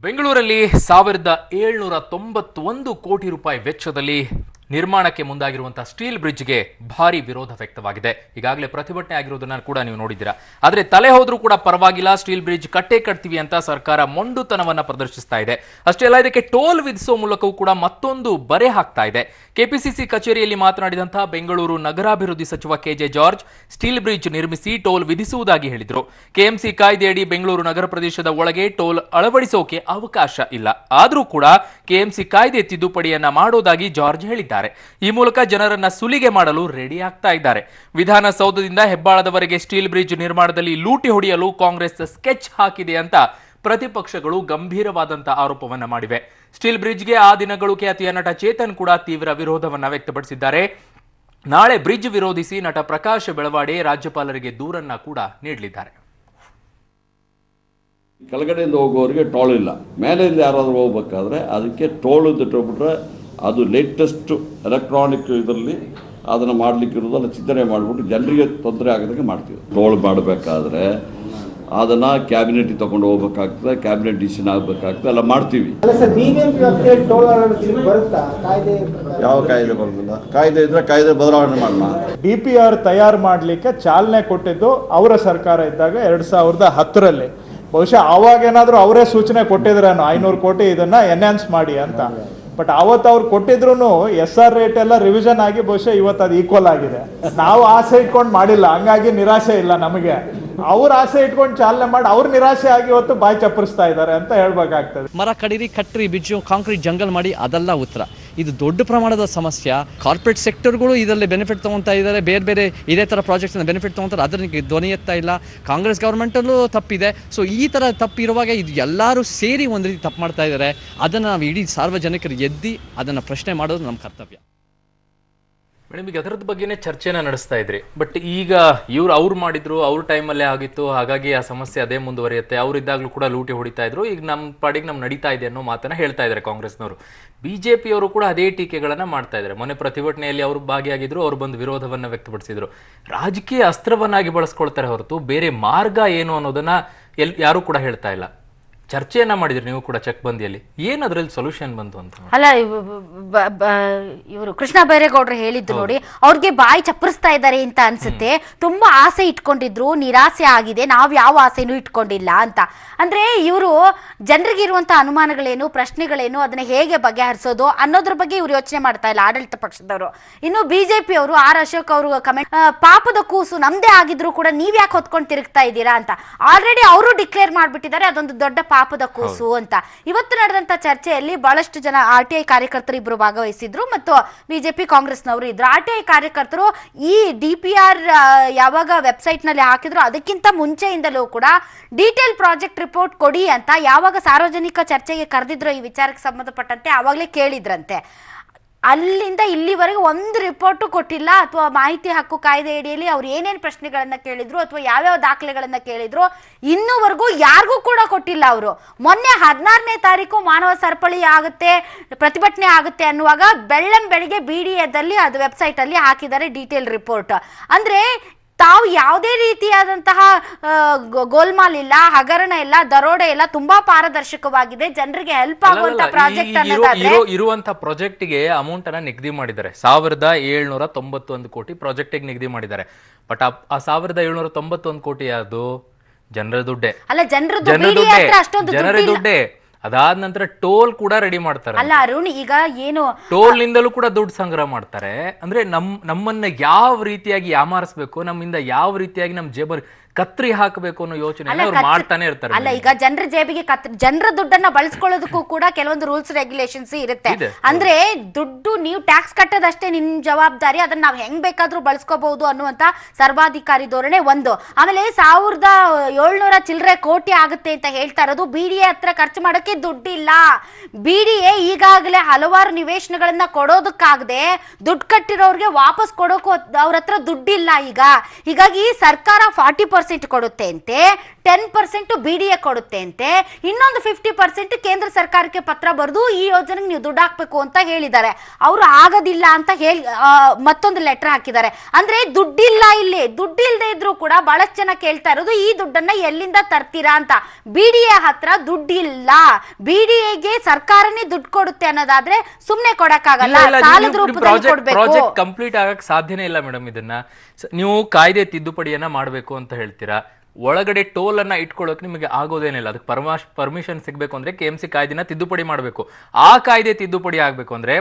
ಬೆಂಗಳೂರಲ್ಲಿ 1791 ಕೋಟಿ ರೂಪಾಯಿ ವೆಚ್ಚದಲ್ಲಿ ನಿರ್ಮಾಣಕ್ಕೆ ಮುಂದಾಗಿರುವಂತಹ ಸ್ಟೀಲ್ ಬ್ರಿಡ್ಜ್ಗೆ ಭಾರಿ ವಿರೋಧ ವ್ಯಕ್ತವಾಗಿದೆ. ಈಗಾಗಲೇ ಪ್ರತಿಭಟನೆ ಆಗಿರೋದನ್ನ ಕೂಡ ನೀವು ನೋಡಿದ್ದೀರಾ. ಆದರೆ ತಲೆ ಹೋದ್ರೂ ಕೂಡ ಪರವಾಗಿಲ್ಲ, ಸ್ಟೀಲ್ ಬ್ರಿಡ್ಜ್ ಕಟ್ತೀವಿ ಅಂತ ಸರ್ಕಾರ ಮೊಂಡುತನವನ್ನ ಪ್ರದರ್ಶಿಸ್ತಾ ಇದೆ. ಅಷ್ಟೇ ಅಲ್ಲ, ಇದಕ್ಕೆ ಟೋಲ್ ವಿಧಿಸುವ ಮೂಲಕವೂ ಕೂಡ ಮತ್ತೊಂದು ಬರೆ ಹಾಕ್ತಾ ಇದೆ. ಕೆಪಿಸಿಸಿ ಕಚೇರಿಯಲ್ಲಿ ಮಾತನಾಡಿದಂತಹ ಬೆಂಗಳೂರು ನಗರಾಭಿವೃದ್ಧಿ ಸಚಿವ ಕೆಜೆ ಜಾರ್ಜ್ ಸ್ಟೀಲ್ ಬ್ರಿಡ್ಜ್ ನಿರ್ಮಿಸಿ ಟೋಲ್ ವಿಧಿಸುವುದಾಗಿ ಹೇಳಿದರು. ಕೆಎಂಸಿ ಕಾಯ್ದೆಯಡಿ ಬೆಂಗಳೂರು ನಗರ ಪ್ರದೇಶದ ಒಳಗೆ ಟೋಲ್ ಅಳವಡಿಸೋಕೆ ಅವಕಾಶ ಇಲ್ಲ. ಆದರೂ ಕೂಡ ಕೆಎಂಸಿ ಕಾಯ್ದೆ ತಿದ್ದುಪಡಿಯನ್ನ ಮಾಡೋದಾಗಿ ಜಾರ್ಜ್ ಹೇಳಿದ್ದಾರೆ. ಈ ಮೂಲಕ ಜನರನ್ನ ಸುಲಿಗೆ ಮಾಡಲು ರೆಡಿ ಆಗ್ತಾ ಇದ್ದಾರೆ. ವಿಧಾನಸೌಧದಿಂದ ಹೆಬ್ಬಾಳದವರೆಗೆ ಸ್ಟೀಲ್ ಬ್ರಿಡ್ಜ್ ನಿರ್ಮಾಣದಲ್ಲಿ ಲೂಟಿ ಹೊಡೆಯಲು ಕಾಂಗ್ರೆಸ್ ಸ್ಕೆಚ್ ಹಾಕಿದೆ ಅಂತ ಪ್ರತಿಪಕ್ಷಗಳು ಗಂಭೀರವಾದಂತಹ ಆರೋಪವನ್ನ ಮಾಡಿವೆ. ಸ್ಟೀಲ್ ಬ್ರಿಡ್ಜ್ಗೆ ಆ ದಿನಗಳು ಖ್ಯಾತಿಯ ನಟ ಚೇತನ್ ಕೂಡ ತೀವ್ರ ವಿರೋಧವನ್ನ ವ್ಯಕ್ತಪಡಿಸಿದ್ದಾರೆ. ನಾಳೆ ಬ್ರಿಡ್ಜ್ ವಿರೋಧಿಸಿ ನಟ ಪ್ರಕಾಶ್ ಬೆಳವಾಡೆ ರಾಜ್ಯಪಾಲರಿಗೆ ದೂರನ್ನ ಕೂಡ ನೀಡಲಿದ್ದಾರೆ. ಕೆಳಗಡೆಯಿಂದ ಹೋಗೋರಿಗೆ ಟೋಲ್ ಇಲ್ಲ, ಮೇಲೆಯಿಂದ ಯಾರಾದರೂ ಹೋಗ್ಬೇಕಾದ್ರೆ ಅದಕ್ಕೆ ಟೋಲ್ ಇಟ್ಬಿಟ್ರೆ ಅದು ಲೇಟೆಸ್ಟ್ ಎಲೆಕ್ಟ್ರಾನಿಕ್ ಇದರಲ್ಲಿ ಅದನ್ನು ಮಾಡಲಿಕ್ಕಿರೋದಲ್ಲ, ಚಿಂತನೆ ಮಾಡಿಬಿಟ್ಟು ಜನರಿಗೆ ತೊಂದರೆ ಆಗದಂಗೆ ಮಾಡ್ತೀವಿ. ಟೋಲ್ ಮಾಡಬೇಕಾದ್ರೆ ಅದನ್ನು ಕ್ಯಾಬಿನೆಟ್ ತಗೊಂಡು ಹೋಗ್ಬೇಕಾಗ್ತದೆ, ಕ್ಯಾಬಿನೆಟ್ ಡಿಸಿಷನ್ ಆಗಬೇಕಾಗ್ತದೆ, ಎಲ್ಲ ಮಾಡ್ತೀವಿ. ಯಾವ ಕಾಯ್ದೆ ಬರೋದಿಲ್ಲ? ಕಾಯ್ದೆ ಇದ್ರೆ ಕಾಯ್ದೆ ಬದಲಾವಣೆ ಮಾಡೋಣ. DPR ತಯಾರು ಮಾಡಲಿಕ್ಕೆ ಚಾಲನೆ ಕೊಟ್ಟಿದ್ದು ಅವರ ಸರ್ಕಾರ ಇದ್ದಾಗ 2010ರಲ್ಲಿ. ಬಹುಶಃ ಆವಾಗ ಏನಾದರೂ ಅವರೇ ಸೂಚನೆ ಕೊಟ್ಟಿದ್ರೇನೋ 500 ಕೋಟಿ ಇದನ್ನ ಎನ್ಹಾನ್ಸ್ ಮಾಡಿ ಅಂತ. ಬಟ್ ಅವತ್ತು ಅವ್ರು ಕೊಟ್ಟಿದ್ರು SR ರೇಟ್ ಎಲ್ಲ ರಿವಿಷನ್ ಆಗಿ ಬಹುಶಃ ಇವತ್ತು ಅದು ಈಕ್ವಲ್ ಆಗಿದೆ. ನಾವು ಆಸೆ ಇಟ್ಕೊಂಡು ಮಾಡಿಲ್ಲ, ಹಂಗಾಗಿ ನಿರಾಶೆ ಇಲ್ಲ ನಮಗೆ. ಅವ್ರ ಆಸೆ ಇಟ್ಕೊಂಡು ಚಾಲನೆ ಮಾಡಿ ಅವ್ರ ನಿರಾಶೆ ಆಗಿ ಇವತ್ತು ಬಾಯಿ ಚಪ್ಪರಿಸ್ತಾ ಇದ್ದಾರೆ ಅಂತ ಹೇಳ್ಬೇಕಾಗ್ತದೆ. ಮರ ಕಡಿರಿ, ಕಟ್ರಿ, ಬಿಜ್ಜು, ಕಾಂಕ್ರೀಟ್ ಜಂಗಲ್ ಮಾಡಿ ಅದೆಲ್ಲ ಉತ್ತರ. ಇದು ದೊಡ್ಡ ಪ್ರಮಾಣದ ಸಮಸ್ಯೆ. ಕಾರ್ಪೊರೇಟ್ ಸೆಕ್ಟರ್ಗಳು ಇದರಲ್ಲಿ ಬೆನಿಫಿಟ್ ತೊಗೊತಾ ಇದ್ದಾರೆ, ಬೇರೆ ಬೇರೆ ಇದೇ ಥರ ಪ್ರಾಜೆಕ್ಟ್ನ ಬೆನಿಫಿಟ್ ತೊಗೊತಾರೆ, ಅದಕ್ಕೆ ಧ್ವನಿ ಎತ್ತಾ ಇಲ್ಲ. ಕಾಂಗ್ರೆಸ್ ಗೌರ್ಮೆಂಟಲ್ಲೂ ತಪ್ಪಿದೆ. ಸೊ ಈ ಥರ ತಪ್ಪಿರುವಾಗ ಇದು ಎಲ್ಲರೂ ಸೇರಿ ಒಂದು ರೀತಿ ತಪ್ಪು ಮಾಡ್ತಾ ಇದ್ದಾರೆ. ಅದನ್ನು ನಾವು ಇಡೀ ಸಾರ್ವಜನಿಕರು ಎದ್ದಿ ಅದನ್ನು ಪ್ರಶ್ನೆ ಮಾಡೋದು ನಮ್ಮ ಕರ್ತವ್ಯ. ಮೇಡಮ್, ಈಗ ಅದರದ ಬಗ್ಗೆನೇ ಚರ್ಚೆನ ನಡೆಸ್ತಾ ಇದ್ರಿ. ಬಟ್ ಈಗ ಅವ್ರು ಮಾಡಿದ್ರು, ಅವ್ರ ಟೈಮಲ್ಲೇ ಆಗಿತ್ತು, ಹಾಗಾಗಿ ಆ ಸಮಸ್ಯೆ ಅದೇ ಮುಂದುವರಿಯುತ್ತೆ. ಅವರಿದ್ದಾಗಲೂ ಕೂಡ ಲೂಟಿ ಹೊಡಿತಾ ಇದ್ರು, ಈಗ ನಮ್ಮ ಪಾಡಿಗೆ ನಮ್ಗೆ ನಡೀತಾ ಇದೆ ಅನ್ನೋ ಮಾತನ್ನ ಹೇಳ್ತಾ ಇದ್ದಾರೆ ಕಾಂಗ್ರೆಸ್ನವರು. ಬಿಜೆಪಿಯವರು ಕೂಡ ಅದೇ ಟೀಕೆಗಳನ್ನ ಮಾಡ್ತಾ ಇದ್ದಾರೆ. ಮೊನ್ನೆ ಪ್ರತಿಭಟನೆಯಲ್ಲಿ ಅವರು ಭಾಗಿಯಾಗಿದ್ರು, ಅವರು ಬಂದು ವಿರೋಧವನ್ನ ವ್ಯಕ್ತಪಡಿಸಿದ್ರು. ರಾಜಕೀಯ ಅಸ್ತ್ರವನ್ನಾಗಿ ಬಳಸ್ಕೊಳ್ತಾರೆ ಹೊರತು ಬೇರೆ ಮಾರ್ಗ ಏನು ಅನ್ನೋದನ್ನ ಯಾರು ಕೂಡ ಹೇಳ್ತಾ ಇಲ್ಲ. ಚರ್ಚೆಯನ್ನ ಮಾಡಿದ್ರಿ ನೀವು ಕೂಡ ಚೆಕ್ ಬಂದಿಯಲ್ಲಿ, ಏನ್ ಅದ್ರಲ್ಲಿ ಸೊಲ್ಯೂಷನ್ ಬಂತು ಅಂತ? ಅಲ್ಲ, ಇವರು ಕೃಷ್ಣ ಬೈರೇಗೌಡರು ಹೇಳಿದ್ದು ನೋಡಿ, ಅವ್ರಿಗೆ ಬಾಯಿ ಚಪ್ಪರಿಸ್ತಾ ಇದ್ದಾರೆ ಅಂತ ಅನ್ಸುತ್ತೆ. ತುಂಬಾ ಆಸೆ ಇಟ್ಕೊಂಡಿದ್ರು, ನಿರಾಸೆ ಆಗಿದೆ, ನಾವ್ ಯಾವ ಆಸೆನೂ ಇಟ್ಕೊಂಡಿಲ್ಲ ಅಂತ. ಅಂದ್ರೆ ಇವರು ಜನರಿಗೆ ಇರುವಂತಹ ಅನುಮಾನಗಳೇನು, ಪ್ರಶ್ನೆಗಳೇನು, ಅದನ್ನ ಹೇಗೆ ಬಗೆಹರಿಸೋದು ಅನ್ನೋದ್ರ ಬಗ್ಗೆ ಇವ್ರು ಯೋಚನೆ ಮಾಡ್ತಾ ಇಲ್ಲ ಆಡಳಿತ ಪಕ್ಷದವರು. ಇನ್ನು ಬಿಜೆಪಿ ಅವರು ಅಶೋಕ್ ಅವರು ಕಮೆಂಟ್, ಪಾಪದ ಕೂಸು ನಮ್ದೇ ಆಗಿದ್ರು ಕೂಡ ನೀವ್ ಯಾಕೆ ಹೊತ್ಕೊಂಡು ತಿರುಗ್ತಾ ಇದ್ದೀರಾ ಅಂತ ಆಲ್ರೆಡಿ ಅವರು ಡಿಕ್ಲೇರ್ ಮಾಡ್ಬಿಟ್ಟಿದ್ದಾರೆ, ಅದೊಂದು ದೊಡ್ಡ ಪಾಪದ ಕೂಸು ಅಂತ. ಇವತ್ತು ನಡೆದಂತ ಚರ್ಚೆಯಲ್ಲಿ ಬಹಳಷ್ಟು ಜನ RTI ಕಾರ್ಯಕರ್ತರು ಇಬ್ರು ಭಾಗವಹಿಸಿದ್ರು ಮತ್ತು ಬಿಜೆಪಿ ಕಾಂಗ್ರೆಸ್ನವರು ಇದ್ರು. RTI ಕಾರ್ಯಕರ್ತರು ಈ DPR ಯಾವಾಗ ವೆಬ್ಸೈಟ್ ನಲ್ಲಿ ಹಾಕಿದ್ರು ಅದಕ್ಕಿಂತ ಮುಂಚೆಯಿಂದಲೂ ಕೂಡ ಡೀಟೇಲ್ ಪ್ರಾಜೆಕ್ಟ್ ರಿಪೋರ್ಟ್ ಕೊಡಿ ಅಂತ ಯಾವಾಗ ಸಾರ್ವಜನಿಕ ಚರ್ಚೆಗೆ ಕರೆದಿದ್ರು ಈ ವಿಚಾರಕ್ಕೆ ಸಂಬಂಧಪಟ್ಟಂತೆ ಆವಾಗಲೇ ಕೇಳಿದ್ರಂತೆ. ಅಲ್ಲಿಂದ ಇಲ್ಲಿವರೆಗೂ ಒಂದು ರಿಪೋರ್ಟು ಕೊಟ್ಟಿಲ್ಲ, ಅಥವಾ ಮಾಹಿತಿ ಹಕ್ಕು ಕಾಯ್ದೆ ಅಡಿಯಲ್ಲಿ ಅವ್ರು ಏನೇನು ಪ್ರಶ್ನೆಗಳನ್ನ ಕೇಳಿದ್ರು ಅಥವಾ ಯಾವ್ಯಾವ ದಾಖಲೆಗಳನ್ನ ಕೇಳಿದ್ರು ಇನ್ನೂವರೆಗೂ ಯಾರಿಗೂ ಕೂಡ ಕೊಟ್ಟಿಲ್ಲ. ಅವರು ಮೊನ್ನೆ 16ನೇ ತಾರೀಕು ಮಾನವ ಸರಪಳಿ ಆಗುತ್ತೆ, ಪ್ರತಿಭಟನೆ ಆಗುತ್ತೆ ಅನ್ನುವಾಗ ಬೆಳಿಗ್ಗೆ BDAದಲ್ಲಿ ಅದು ವೆಬ್ಸೈಟ್ ಅಲ್ಲಿ ಹಾಕಿದ್ದಾರೆ ಡೀಟೇಲ್ ರಿಪೋರ್ಟ್. ಅಂದ್ರೆ ತಾವು ಯಾವುದೇ ರೀತಿಯಾದಂತಹ ಗೋಲ್ಮಾಲ್ ಇಲ್ಲ, ಹಗರಣ ಇಲ್ಲ, ದರೋಡೆ ಇಲ್ಲ, ತುಂಬಾ ಪಾರದರ್ಶಕವಾಗಿದೆ, ಜನರಿಗೆ ಹೆಲ್ಪ್ ಆಗುವಂತ ಪ್ರಾಜೆಕ್ಟ್ ಅನ್ನೋದಾದ್ರೆ ಇರುವಂತಹ ಪ್ರಾಜೆಕ್ಟ್ ಗೆ ಅಮೌಂಟ್ ಅನ್ನ ನಿಗದಿ ಮಾಡಿದ್ದಾರೆ. 1791 ಕೋಟಿ ಪ್ರಾಜೆಕ್ಟ್ ಗೆ ನಿಗದಿ ಮಾಡಿದ್ದಾರೆ. ಬಟ್ ಆ 1791 ಕೋಟಿ ಅದು ಜನರ ದುಡ್ಡೇ ಅಲ್ಲ, ಜನರ ದುಡ್ಡೇ. ಅದಾದ ನಂತರ ಟೋಲ್ ಕೂಡ ರೆಡಿ ಮಾಡ್ತಾರೆ. ಅಲ್ಲ ಅರುಣ್, ಈಗ ಏನು ಟೋಲ್ ನಿಂದಲೂ ಕೂಡ ದುಡ್ಡು ಸಂಗ್ರಹ ಮಾಡ್ತಾರೆ. ಅಂದ್ರೆ ನಮ್ಮನ್ನ ಯಾವ ರೀತಿಯಾಗಿ ಯಾಮಾರಿಸಬೇಕು, ನಮ್ಮಿಂದ ಯಾವ ರೀತಿಯಾಗಿ ನಮ್ ಜೇಬರ್ ಕತ್ರಿ ಹಾಕಬೇಕು ಅನ್ನೋ ಯೋಚನೆ ಅವ್ರು ಮಾಡ್ತಾನೆ ಇರ್ತಾರೆ. ಅಲ್ಲ, ಈಗ ಜನರ ಜೇಬಿಗೆ ಜನರ ದುಡ್ಡನ್ನ ಬಳಸ್ಕೊಳ್ಳೋದಕ್ಕೂ ಕೂಡ ಕೆಲವೊಂದು ರೂಲ್ಸ್ ರೆಗ್ಯುಲೇಷನ್ಸ್ ಇರುತ್ತೆ. ಅಂದ್ರೆ ದುಡ್ಡು ನೀವು ಟ್ಯಾಕ್ಸ್ ಕಟ್ಟೋದಷ್ಟೇ ನಿಮ್ ಜವಾಬ್ದಾರಿ, ಅದನ್ನ ನಾವ್ ಹೆಂಗ್ ಬೇಕಾದ್ರೂ ಬಳಸ್ಕೋಬಹುದು ಅನ್ನುವಂತ ಸರ್ವಾಧಿಕಾರಿ ಧೋರಣೆ ಒಂದು. ಆಮೇಲೆ 1700 ಚಿಲ್ಲರೆ ಕೋಟಿ ಆಗುತ್ತೆ ಅಂತ ಹೇಳ್ತಾ ಇರೋದು BDA ಹತ್ರ ಖರ್ಚು ಮಾಡೋಕೆ ದುಡ್ಡಿಲ್ಲ. BDA ಈಗಾಗಲೇ ಹಲವಾರು ನಿವೇಶನಗಳನ್ನ ಕೊಡೋದಕ್ಕಾಗದೆ ದುಡ್ಡು ಕಟ್ಟಿರೋರ್ಗೆ ವಾಪಸ್ ಕೊಡೋಕು ಅವ್ರ ಹತ್ರ ದುಡ್ಡಿಲ್ಲ ಈಗ. ಹೀಗಾಗಿ ಸರ್ಕಾರ 40% ಕೊಡುತ್ತೆ ಅಂತೆ, 10% BDA ಕೊಡುತ್ತೆ ಅಂತೆ, ಇನ್ನೊಂದು 50% ಕೇಂದ್ರ ಸರ್ಕಾರಕ್ಕೆ ಪತ್ರ ಬರೆದು ಈ ಯೋಜನೆಗೆ ನೀವು ದುಡ್ಡು ಹಾಕ್ಬೇಕು ಅಂತ ಹೇಳಿದ್ದಾರೆ. ಅವರು ಆಗೋದಿಲ್ಲ ಅಂತ ಹೇಳಿ ಮತ್ತೊಂದು ಲೆಟರ್ ಹಾಕಿದ್ದಾರೆ. ಅಂದ್ರೆ ದುಡ್ಡಿಲ್ಲ, ಇಲ್ಲಿ ದುಡ್ಡಿಲ್ಲದೆ ಇದ್ರು ಕೂಡ ಬಹಳಷ್ಟು ಜನ ಕೇಳ್ತಾ ಇರೋದು ಈ ದುಡ್ಡನ್ನ ಎಲ್ಲಿಂದ ತರ್ತೀರಾ ಅಂತ. BDA ಹತ್ರ ದುಡ್ಡಿಲ್ಲ, BDAಗೆ ಸರ್ಕಾರನೇ ದುಡ್ಡು ಕೊಡುತ್ತೆ ಅನ್ನೋದಾದ್ರೆ ಸುಮ್ನೆ ಕೊಡಕ್ಕಾಗಲ್ಲ, ಸಾಲದ ರೂಪದಲ್ಲಿ ಕೊಡ್ಬೇಕು. ಪ್ರಾಜೆಕ್ಟ್ ಕಂಪ್ಲೀಟ್ ಆಗಕ್ ಸಾಧ್ಯನೇ ಇಲ್ಲ ಮೇಡಮ್. ಇದನ್ನ ನೀವು ಕಾಯ್ದೆ ತಿದ್ದುಪಡಿಯನ್ನ ಮಾಡಬೇಕು ಅಂತ ಹೇಳ್ತೀರಾ, ಒಳಗಡೆ ಟೋಲ್ ಅನ್ನ ಇಟ್ಕೊಳ್ಳೋಕೆ ನಿಮಗೆ ಆಗೋದೇನಿಲ್ಲ. ಅದಕ್ಕೆ ಪರ್ಮಿಷನ್ ಸಿಗಬೇಕು ಅಂದ್ರೆ KMC ಕಾಯ್ದೆನ ತಿದ್ದುಪಡಿ ಮಾಡಬೇಕು. ಆ ಕಾಯ್ದೆ ತಿದ್ದುಪಡಿ ಆಗಬೇಕು ಅಂದ್ರೆ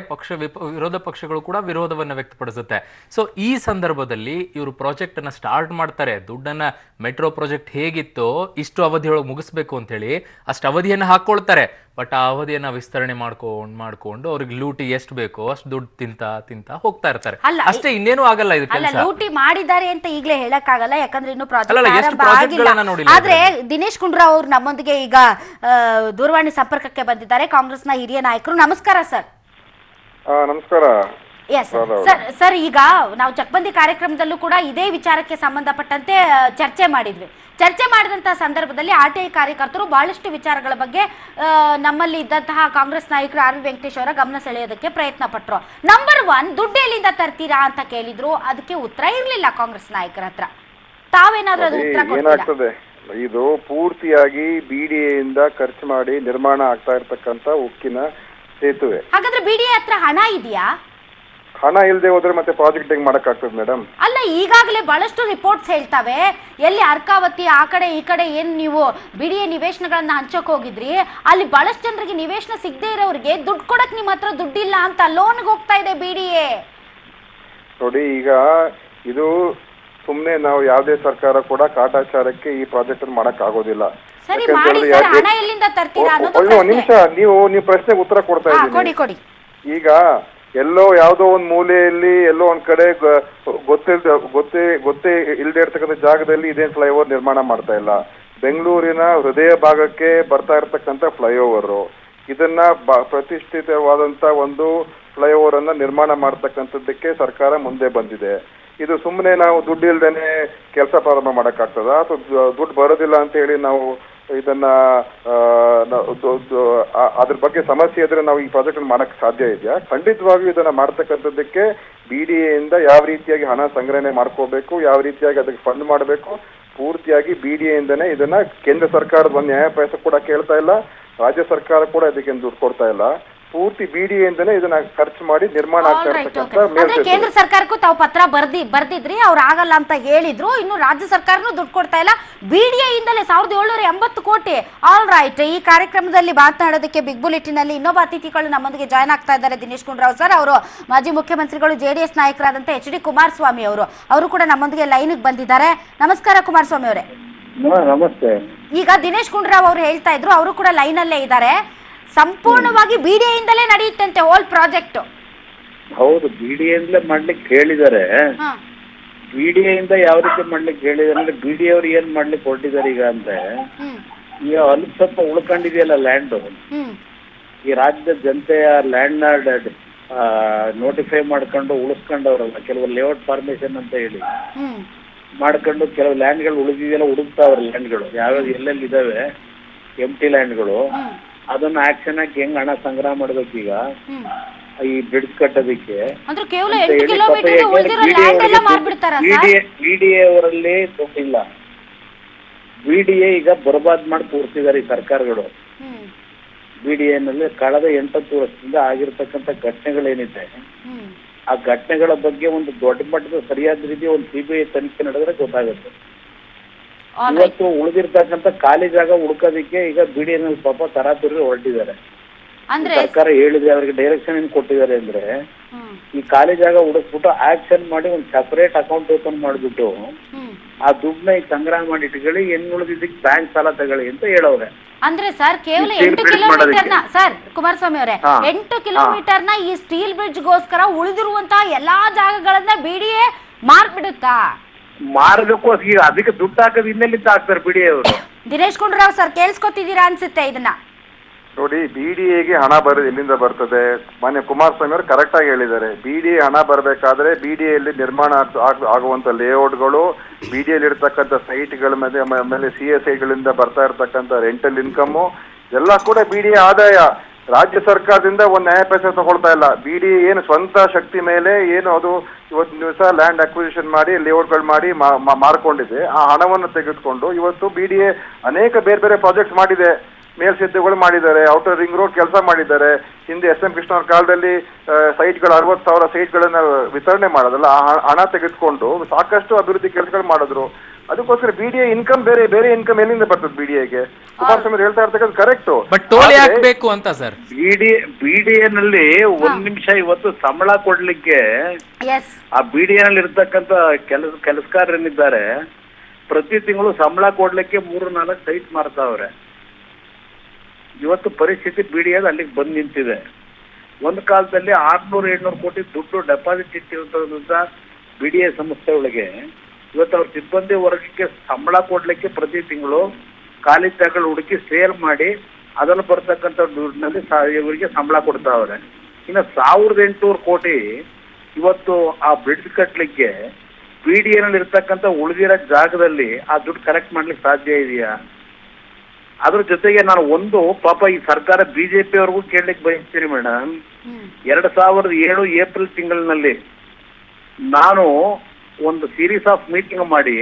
ವಿರೋಧ ಪಕ್ಷಗಳು ಕೂಡ ವಿರೋಧವನ್ನ ವ್ಯಕ್ತಪಡಿಸುತ್ತೆ. ಸೊ ಈ ಸಂದರ್ಭದಲ್ಲಿ ಇವರು ಪ್ರಾಜೆಕ್ಟ್ ಅನ್ನ ಸ್ಟಾರ್ಟ್ ಮಾಡ್ತಾರೆ. ದುಡ್ಡನ್ನ ಮೆಟ್ರೋ ಪ್ರಾಜೆಕ್ಟ್ ಹೇಗಿತ್ತೋ ಇಷ್ಟು ಅವಧಿಯೊಳಗೆ ಮುಗಿಸ್ಬೇಕು ಅಂತ ಹೇಳಿ ಅಷ್ಟು ಅವಧಿಯನ್ನ ಹಾಕೊಳ್ತಾರೆ. ಬಟ್ ಆ ಅವಧಿಯನ್ನ ವಿಸ್ತರಣೆ ಮಾಡ್ಕೊಂಡು ಅವ್ರಿಗೆ ಲೂಟಿ ಎಷ್ಟು ಬೇಕೋ ಅಷ್ಟು ದುಡ್ಡು ತಿಂತ ಹೋಗ್ತಾ ಇರ್ತಾರೆ. ಅಷ್ಟೇ, ಇನ್ನೇನು ಆಗಲ್ಲ ಇದು ಕೆಲಸ. ಲೂಟಿ ಮಾಡಿದ್ದಾರೆ ಅಂತ ಈಗಲೇ ಹೇಳಕ್ಕಾಗಲ್ಲ, ಯಾಕಂದ್ರೆ ಇನ್ನು ಪ್ರಾಜೆಕ್ಟ್ ಆಗಿಲ್ಲ. ಆದ್ರೆ ದಿನೇಶ್ ಗುಂಡೂರಾವ್ ಅವರು ನಮ್ಮೊಂದಿಗೆ ಈಗ ದೂರವಾಣಿ ಸಂಪರ್ಕಕ್ಕೆ ಬಂದಿದ್ದಾರೆ, ಕಾಂಗ್ರೆಸ್ನ ಹಿರಿಯ ನಾಯಕರು. ನಮಸ್ಕಾರ ಸರ್. ನಮಸ್ಕಾರ. ಸರ್, ಈಗ ನಾವು ಚಕ್ಬಂದಿ ಕಾರ್ಯಕ್ರಮದಲ್ಲೂ ಕೂಡ ಇದೇ ವಿಚಾರಕ್ಕೆ ಸಂಬಂಧಪಟ್ಟಂತೆ ಚರ್ಚೆ ಮಾಡಿದಂತ ಸಂದರ್ಭದಲ್ಲಿ RTI ಕಾರ್ಯಕರ್ತರು ಬಹಳಷ್ಟು ವಿಚಾರಗಳ ಬಗ್ಗೆ ನಮ್ಮಲ್ಲಿ ಇದ್ದಂತಹ ಕಾಂಗ್ರೆಸ್ ನಾಯಕರು RV ವೆಂಕಟೇಶ್ ಅವರ ಗಮನ ಸೆಳೆಯೋದಕ್ಕೆ ಪ್ರಯತ್ನ ಪಟ್ಟರು. ನಂಬರ್ 1, ದುಡ್ಡು ಎಲ್ಲಿಂದ ತರ್ತೀರಾ ಅಂತ ಕೇಳಿದ್ರು, ಅದಕ್ಕೆ ಉತ್ತರ ಇರ್ಲಿಲ್ಲ ಕಾಂಗ್ರೆಸ್ ನಾಯಕರ ಹತ್ರ. ತಾವೇನಾದ್ರೂ ಅದು ಉತ್ತರ ಏನಾಗ್ತದೆ, ಇದು ಪೂರ್ತಿಯಾಗಿ BDA ಇಂದ ಖರ್ಚು ಮಾಡಿ ನಿರ್ಮಾಣ ಆಗ್ತಾ ಇರ್ತಕ್ಕಂತ ಉಕ್ಕಿನ ಸೇತುವೆ. ಹಾಗಾದ್ರೆ BDA ಹತ್ರ ಹಣ ಇದೆಯಾ? ಹಣ ಇಲ್ಲದೆ ಹೋದ್ರೆ ಮತ್ತೆ ಪ್ರಾಜೆಕ್ಟ್ ಹೆಂಗ್ ಮಾಡಕ್ ಆಗ್ತದೆ ಮೇಡಮ್? ಅಲ್ಲ, ಈಗಾಗಲೇ ಬಹಳಷ್ಟು ರಿಪೋರ್ಟ್ಸ್ ಹೇಳ್ತವೆ, ಎಲ್ಲಿ ಅರ್ಕಾವತಿ ಆ ಕಡೆ ಈ ಕಡೆ ಏನ್ ನೀವು BDA ನಿವೇಶನಗಳನ್ನ ಹಂಚೋಕ್ ಹೋಗಿದ್ರಿ, ಅಲ್ಲಿ ಬಹಳಷ್ಟು ಜನರಿಗೆ ನಿವೇಶನ ಸಿಗದೆ ಇರೋರಿಗೆ ದುಡ್ಡು ಕೊಡಕ್ ನಿಮ್ಮ ಹತ್ರ ದುಡ್ಡಿಲ್ಲ ಅಂತ ಲೋನ್ಗೆ ಹೋಗ್ತಾ ಇದೆ BDA. ನೋಡಿ, ಈಗ ಇದು ಸುಮ್ನೆ ನಾವು ಯಾವುದೇ ಸರ್ಕಾರ ಕೂಡ ಕಾಟಾಚಾರಕ್ಕೆ ಈ ಪ್ರಾಜೆಕ್ಟ್ ಅನ್ನು ಮಾಡಕ್ ಆಗೋದಿಲ್ಲ. ಸರಿ, ಮಾಡಿ ಸರ್, ಹಣ ಎಲ್ಲಿಂದ ತರ್ತೀರಾ ಅನ್ನೋದು ನಿಮಿಷ, ನೀವು ಪ್ರಶ್ನೆಗೆ ಉತ್ತರ ಕೊಡ್ತಾ ಇದ್ದೀನಿ. ಈಗ ಎಲ್ಲೋ ಯಾವುದೋ ಒಂದ್ ಮೂಲೆಯಲ್ಲಿ ಎಲ್ಲೋ ಒಂದ್ ಕಡೆ ಗೊತ್ತೇ ಇಲ್ಲದೆ ಇರ್ತಕ್ಕಂಥ ಜಾಗದಲ್ಲಿ ಇದೇನ್ ಫ್ಲೈಓವರ್ ನಿರ್ಮಾಣ ಮಾಡ್ತಾ ಇಲ್ಲ. ಬೆಂಗಳೂರಿನ ಹೃದಯ ಭಾಗಕ್ಕೆ ಬರ್ತಾ ಇರ್ತಕ್ಕಂಥ ಫ್ಲೈಓವರ್, ಇದನ್ನ ಪ್ರತಿಷ್ಠಿತವಾದಂತ ಒಂದು ಫ್ಲೈಓವರ್ ಅನ್ನ ನಿರ್ಮಾಣ ಮಾಡ್ತಕ್ಕಂಥದ್ದಕ್ಕೆ ಸರ್ಕಾರ ಮುಂದೆ ಬಂದಿದೆ. ಇದು ಸುಮ್ಮನೆ ನಾವು ದುಡ್ಡು ಇಲ್ದೇನೆ ಕೆಲಸ ಪ್ರಾರಂಭ ಮಾಡಕ್ಕಾಗ್ತದ? ಅಥವಾ ದುಡ್ಡು ಬರೋದಿಲ್ಲ ಅಂತ ಹೇಳಿ ನಾವು ಇದನ್ನ ಅದ್ರ ಬಗ್ಗೆ ಸಮಸ್ಯೆ ಇದ್ರೆ ನಾವು ಈ ಪ್ರಾಜೆಕ್ಟ್ ಮಾಡಕ್ ಸಾಧ್ಯ ಇದೆಯಾ? ಖಂಡಿತವಾಗಿಯೂ ಇದನ್ನ ಮಾಡ್ತಕ್ಕಂಥದ್ದಕ್ಕೆ BDA ಇಂದ ಯಾವ ರೀತಿಯಾಗಿ ಹಣ ಸಂಗ್ರಹಣೆ ಮಾಡ್ಕೋಬೇಕು, ಯಾವ ರೀತಿಯಾಗಿ ಅದಕ್ಕೆ ಫಂಡ್ ಮಾಡಬೇಕು, ಪೂರ್ತಿಯಾಗಿ BDA ಇಂದನೇ ಇದನ್ನ ಕೇಂದ್ರ ಸರ್ಕಾರದ ಒಂದು ನ್ಯಾಯ ಪ್ರಯಾಸ ಕೂಡ ಕೇಳ್ತಾ ಇಲ್ಲ, ರಾಜ್ಯ ಸರ್ಕಾರ ಕೂಡ ಇದಕ್ಕೆ ದುಡ್ಡು ಕೊಡ್ತಾ ಇಲ್ಲ. ಪೂರ್ತಿ BDA ಇಂದನೇ ಇದನ್ನ ಖರ್ಚು ಮಾಡಿ ನಿರ್ಮಾಣ ಆಗ್ತಾ ಇರ್ತಕ್ಕಂಥ. ಕೇಂದ್ರ ಸರ್ಕಾರಕ್ಕೂ ತಾವು ಪತ್ರ ಬರ್ದಿದ್ರಿ, ಅವ್ರು ಆಗಲ್ಲ ಅಂತ ಹೇಳಿದ್ರು. ಇನ್ನು ರಾಜ್ಯ ಸರ್ಕಾರನೂ ದುಡ್ಡು ಕೊಡ್ತಾ ಇಲ್ಲ, BDA ಇಂದಲೇ 1780 ಕೋಟಿ. ಆಲ್ ರೈಟ್, ಈ ಕಾರ್ಯಕ್ರಮದಲ್ಲಿ ಮಾತನಾಡೋದಕ್ಕೆ ಬಿಗ್ ಬುಲೆಟಿನ್ ನಲ್ಲಿ ಇನ್ನೊಬ್ಬ ಅತಿಥಿಗಳು ನಮ್ಮೊಂದಿಗೆ ಜಾಯ್ನ್ ಆಗ್ತಾ ಇದ್ದಾರೆ. ದಿನೇಶ್ ಗುಂಡೂರಾವ್ ಸರ್, ಅವರು ಮಾಜಿ ಮುಖ್ಯಮಂತ್ರಿಗಳು, JDS ನಾಯಕರಾದಂತಹ HD ಕುಮಾರಸ್ವಾಮಿ ಅವರು ಕೂಡ ನಮ್ಮೊಂದಿಗೆ ಲೈನ್ಗೆ ಬಂದಿದ್ದಾರೆ. ನಮಸ್ಕಾರ ಕುಮಾರಸ್ವಾಮಿ ಅವರೇ. ನಮಸ್ತೆ. ಈಗ ದಿನೇಶ್ ಗುಂಡೂರಾವ್ ಅವರು ಹೇಳ್ತಾ ಇದ್ರು, ಅವರು ಕೂಡ ಲೈನ್ ಅಲ್ಲೇ ಇದ್ದಾರೆ, ಸಂಪೂರ್ಣವಾಗಿ BDA ಇಂದಲೇ ನಡೆಯುತ್ತಂತೆ ಹೋಲ್ ಪ್ರಾಜೆಕ್ಟ್. ಹೌದು, BDA ಇಂದಲೇ ಮಾಡ್ಲಿಕ್ಕೆ ಹೇಳಿದ್ದಾರೆ. BDA ಇಂದ ಯಾವ ರೀತಿ ಮಾಡ್ಲಿಕ್ಕೆ ಹೇಳಿದಾರೆ ಅಂದ್ರೆ, BDA ಅವ್ರು ಏನ್ ಮಾಡ್ಲಿಕ್ಕೆ ಹೊರಟಿದ್ದಾರೆ ಈಗ ಅಂದ್ರೆ, ಈಗ ಅಲ್ಲಿ ಸ್ವಲ್ಪ ಉಳ್ಕೊಂಡಿದೆಯಲ್ಲ ಲ್ಯಾಂಡ್, ಈ ರಾಜ್ಯದ ಜನತೆಯ ಲ್ಯಾಂಡ್ ನ ನೋಟಿಫೈ ಮಾಡ್ಕೊಂಡು ಉಳಿಸ್ಕೊಂಡವ್ರಲ್ಲ, ಕೆಲವು ಲೇಔಟ್ ಫಾರ್ಮೇಶನ್ ಅಂತ ಹೇಳಿ ಮಾಡ್ಕೊಂಡು ಕೆಲವು ಲ್ಯಾಂಡ್ಗಳು ಉಳಿದಿದೆಯಲ್ಲ, ಹುಡುಕ್ತಾವ್ರ ಲ್ಯಾಂಡ್ಗಳು ಯಾವ್ಯಾವ ಎಲ್ಲೆಲ್ಲಿ ಇದಾವೆ ಎಂಟಿ ಲ್ಯಾಂಡ್ಗಳು, ಅದನ್ನ ಆಕ್ಷನ್ ಹಾಕಿ ಹೆಂಗ್ ಹಣ ಸಂಗ್ರಹ ಮಾಡ್ಬೇಕೀಗ ಈ ಬ್ರಿಡ್ಜ್ ಕಟ್ಟೋದಿಕ್ಕೆ. BDA ಅವರಲ್ಲಿ ದುಡ್ಡಿಲ್ಲ. BDA ಈಗ ಬರ್ಬಾದ್ ಮಾಡಿ ಕೂರ್ತಿದ್ದಾರೆ ಈ ಸರ್ಕಾರಗಳು. BDA ನಲ್ಲಿ ಕಳೆದ 8 ವರ್ಷದಿಂದ ಆಗಿರ್ತಕ್ಕಂಥ ಘಟನೆಗಳೇನಿದೆ, ಆ ಘಟನೆಗಳ ಬಗ್ಗೆ ಒಂದು ದೊಡ್ಡ ಮಟ್ಟದ ಸರಿಯಾದ ರೀತಿ ಒಂದು CBI ತನಿಖೆ ನಡೆದ್ರೆ ಗೊತ್ತಾಗುತ್ತೆ. ಇವತ್ತು ಉಳಿದಿರ್ತಕ್ಕಂಥ ಖಾಲಿ ಜಾಗ ಹುಡುಕೋದಿಕ್ಕೆ ಈಗ BDA ನಲ್ಲಿ ಪಾಪ ತರಾತುರಿ ಹೊರಟಿದ್ದಾರೆ. ಸರ್ಕಾರ ಹೇಳಿದೆ, ಅವ್ರಿಗೆ ಡೈರೆಕ್ಷನ್ ಏನ್ ಕೊಟ್ಟಿದ್ದಾರೆ ಅಂದ್ರೆ, ಈ ಖಾಲಿ ಜಾಗ ಹುಡುಕ್ಬಿಟ್ಟು ಆಕ್ಷನ್ ಮಾಡಿ ಒಂದು ಸಪರೇಟ್ ಅಕೌಂಟ್ ಓಪನ್ ಮಾಡ್ಬಿಟ್ಟು ಆ ದುಡ್ಡನ್ನ ಈಗ ಸಂಗ್ರಹ ಮಾಡಿ ಇಟ್ಕೊಳ್ಳಿ, ಉಳಿದಿದ್ದಕ್ಕೆ ಬ್ಯಾಂಕ್ ಸಾಲ ತಗೊಳ್ಳಿ ಅಂತ ಹೇಳವ್ರೆ. ಅಂದ್ರೆ ಸರ್, ಕೇವಲ 8 ಕಿಲೋಮೀಟರ್ನ ಸರ್ ಕುಮಾರಸ್ವಾಮಿ ಅವರೇ, 8 ಕಿಲೋಮೀಟರ್ನ ಈ ಸ್ಟೀಲ್ ಬ್ರಿಡ್ಜ್ ಗೋಸ್ಕರ ಉಳಿದಿರುವಂತಹ ಎಲ್ಲಾ ಜಾಗಗಳನ್ನ BDA ಮಾರ್ಬಿಡುತ್ತಾ? ಮಾರ್ಗಕ್ಕೂ ಈಗ ಅದಕ್ಕೆ ದುಡ್ಡು ಹಾಕೋದು ಇನ್ನೆಲ್ಲಿಂದ ಹಾಕ್ತಾರೆ BDA ಅವರು? ದಿನೇಶ್ ಗುಂಡೂರಾವ್ ಸರ್, ಕೇಳಿಸ್ಕೊತಿದ್ದೀರಾ ಅನ್ಸುತ್ತೆ ಇದನ್ನ? ನೋಡಿ, BDAಗೆ ಹಣ ಎಲ್ಲಿಂದ ಬರ್ತದೆ? ಮಾನ್ಯ ಕುಮಾರಸ್ವಾಮಿ ಅವರು ಕರೆಕ್ಟ್ ಆಗಿ ಹೇಳಿದ್ದಾರೆ. BDA ಹಣ ಬರಬೇಕಾದ್ರೆ BDAಯಲ್ಲಿ ನಿರ್ಮಾಣ ಆಗುವಂತ ಲೇಔಟ್ಗಳು, BDAಯಲ್ಲಿ ಇರ್ತಕ್ಕಂಥ ಸೈಟ್ಗಳ ಆಮೇಲೆ CSIಗಳಿಂದ ಬರ್ತಾ ಇರ್ತಕ್ಕಂಥ ರೆಂಟಲ್ ಇನ್ಕಮ್ ಎಲ್ಲ ಕೂಡ BDA ಆದಾಯ. ರಾಜ್ಯ ಸರ್ಕಾರದಿಂದ ಒಂದು ನ್ಯಾಯ ಪೈಸೆ ತಗೊಳ್ತಾ ಇಲ್ಲ. BDA ಏನು ಸ್ವಂತ ಶಕ್ತಿ ಮೇಲೆ ಏನು ಅದು ಇವತ್ತು ದಿವಸ ಲ್ಯಾಂಡ್ ಅಕ್ವಿಸಿಷನ್ ಮಾಡಿ ಲೇಔಟ್ಗಳು ಮಾಡಿ ಮಾರ್ಕೊಂಡಿದೆ. ಆ ಹಣವನ್ನು ತೆಗೆದುಕೊಂಡು ಇವತ್ತು BDA ಅನೇಕ ಬೇರೆ ಬೇರೆ ಪ್ರಾಜೆಕ್ಟ್ಸ್ ಮಾಡಿದೆ. ಮೇಲ್ಸೇತುವೆಗಳು ಮಾಡಿದ್ದಾರೆ, ಔಟರ್ ರಿಂಗ್ ರೋಡ್ ಕೆಲಸ ಮಾಡಿದ್ದಾರೆ. ಹಿಂದೆ SM ಕೃಷ್ಣ ಅವ್ರ ಕಾಲದಲ್ಲಿ ಸೈಟ್ಗಳು 60,000 ಸೈಟ್ಗಳನ್ನ ವಿತರಣೆ ಮಾಡೋದಲ್ಲ, ಆ ಹಣ ತೆಗೆದುಕೊಂಡು ಸಾಕಷ್ಟು ಅಭಿವೃದ್ಧಿ ಕೆಲಸಗಳು ಮಾಡಿದ್ರು. ಅದಕ್ಕೋಸ್ಕರ BDA ಇನ್ಕಮ್ ಬೇರೆ ಇನ್ಕಮ್ ಎಲ್ಲಿಂದ ಬರ್ತದೆ BDAಗೆ? ಕುಮಾರಸ್ವಾಮಿ ಹೇಳ್ತಾ ಇರ್ತಕ್ಕಂಥ ಕರೆಕ್ಟ್. ಬಟ್ ಟೋಲ್ ಹಾಕ್ಬೇಕು ಅಂತ ಸರ್. BDA ನಲ್ಲಿ ಒಂದ್ ನಿಮಿಷ ಇವತ್ತು ಸಂಬಳ ಕೊಡ್ಲಿಕ್ಕೆ ಆ BDA ನಲ್ಲಿ ಇರ್ತಕ್ಕಂಥ ಕೆಲಸಗಾರರೇನಿದ್ದಾರೆ ಪ್ರತಿ ತಿಂಗಳು ಸಂಬಳ ಕೊಡ್ಲಿಕ್ಕೆ 3-4 ಸೈಟ್ ಮಾರ್ತಾವ್ರೆ. ಇವತ್ತು ಪರಿಸ್ಥಿತಿ BDA ಅಲ್ಲಿಗೆ ಬಂದ್ ನಿಂತಿದೆ. ಒಂದು ಕಾಲದಲ್ಲಿ 600-700 ಕೋಟಿ ದುಡ್ಡು ಡೆಪಾಸಿಟ್ ಇಟ್ಟಿರುವಂತ BDA ಸಂಸ್ಥೆ ಒಳಗೆ ಇವತ್ತು ಅವ್ರ ಸಿಬ್ಬಂದಿ ವರ್ಗಕ್ಕೆ ಸಂಬಳ ಕೊಡ್ಲಿಕ್ಕೆ ಪ್ರತಿ ತಿಂಗಳು ಖಾಲಿ ಜಾಗಗಳು ಹುಡುಕಿ ಸೇಲ್ ಮಾಡಿ ಅದನ್ನು ಬರ್ತಕ್ಕಂಥ ದುಡ್ಡಿನಲ್ಲಿ ಇವರಿಗೆ ಸಂಬಳ ಕೊಡ್ತಾವ್ರೆ. ಇನ್ನು 1800 ಕೋಟಿ ಇವತ್ತು ಆ ಬ್ರಿಡ್ಜ್ ಕಟ್ಟಲಿಕ್ಕೆ BDA ನಲ್ಲಿ ಇರ್ತಕ್ಕಂಥ ಉಳಿದಿರೋ ಜಾಗದಲ್ಲಿ ಆ ದುಡ್ಡು ಕಲೆಕ್ಟ್ ಮಾಡ್ಲಿಕ್ಕೆ ಸಾಧ್ಯ ಇದೆಯಾ? ಅದ್ರ ಜೊತೆಗೆ ನಾನು ಪಾಪ ಈ ಸರ್ಕಾರ BJP ಅವ್ರಿಗೂ ಕೇಳಲಿಕ್ಕೆ ಬಯಸ್ತೀನಿ ಮೇಡಮ್. 2007 ಏಪ್ರಿಲ್ ತಿಂಗಳಿನಲ್ಲಿ ನಾನು ಒಂದು ಸೀರೀಸ್ ಆಫ್ ಮೀಟಿಂಗ್ ಮಾಡಿ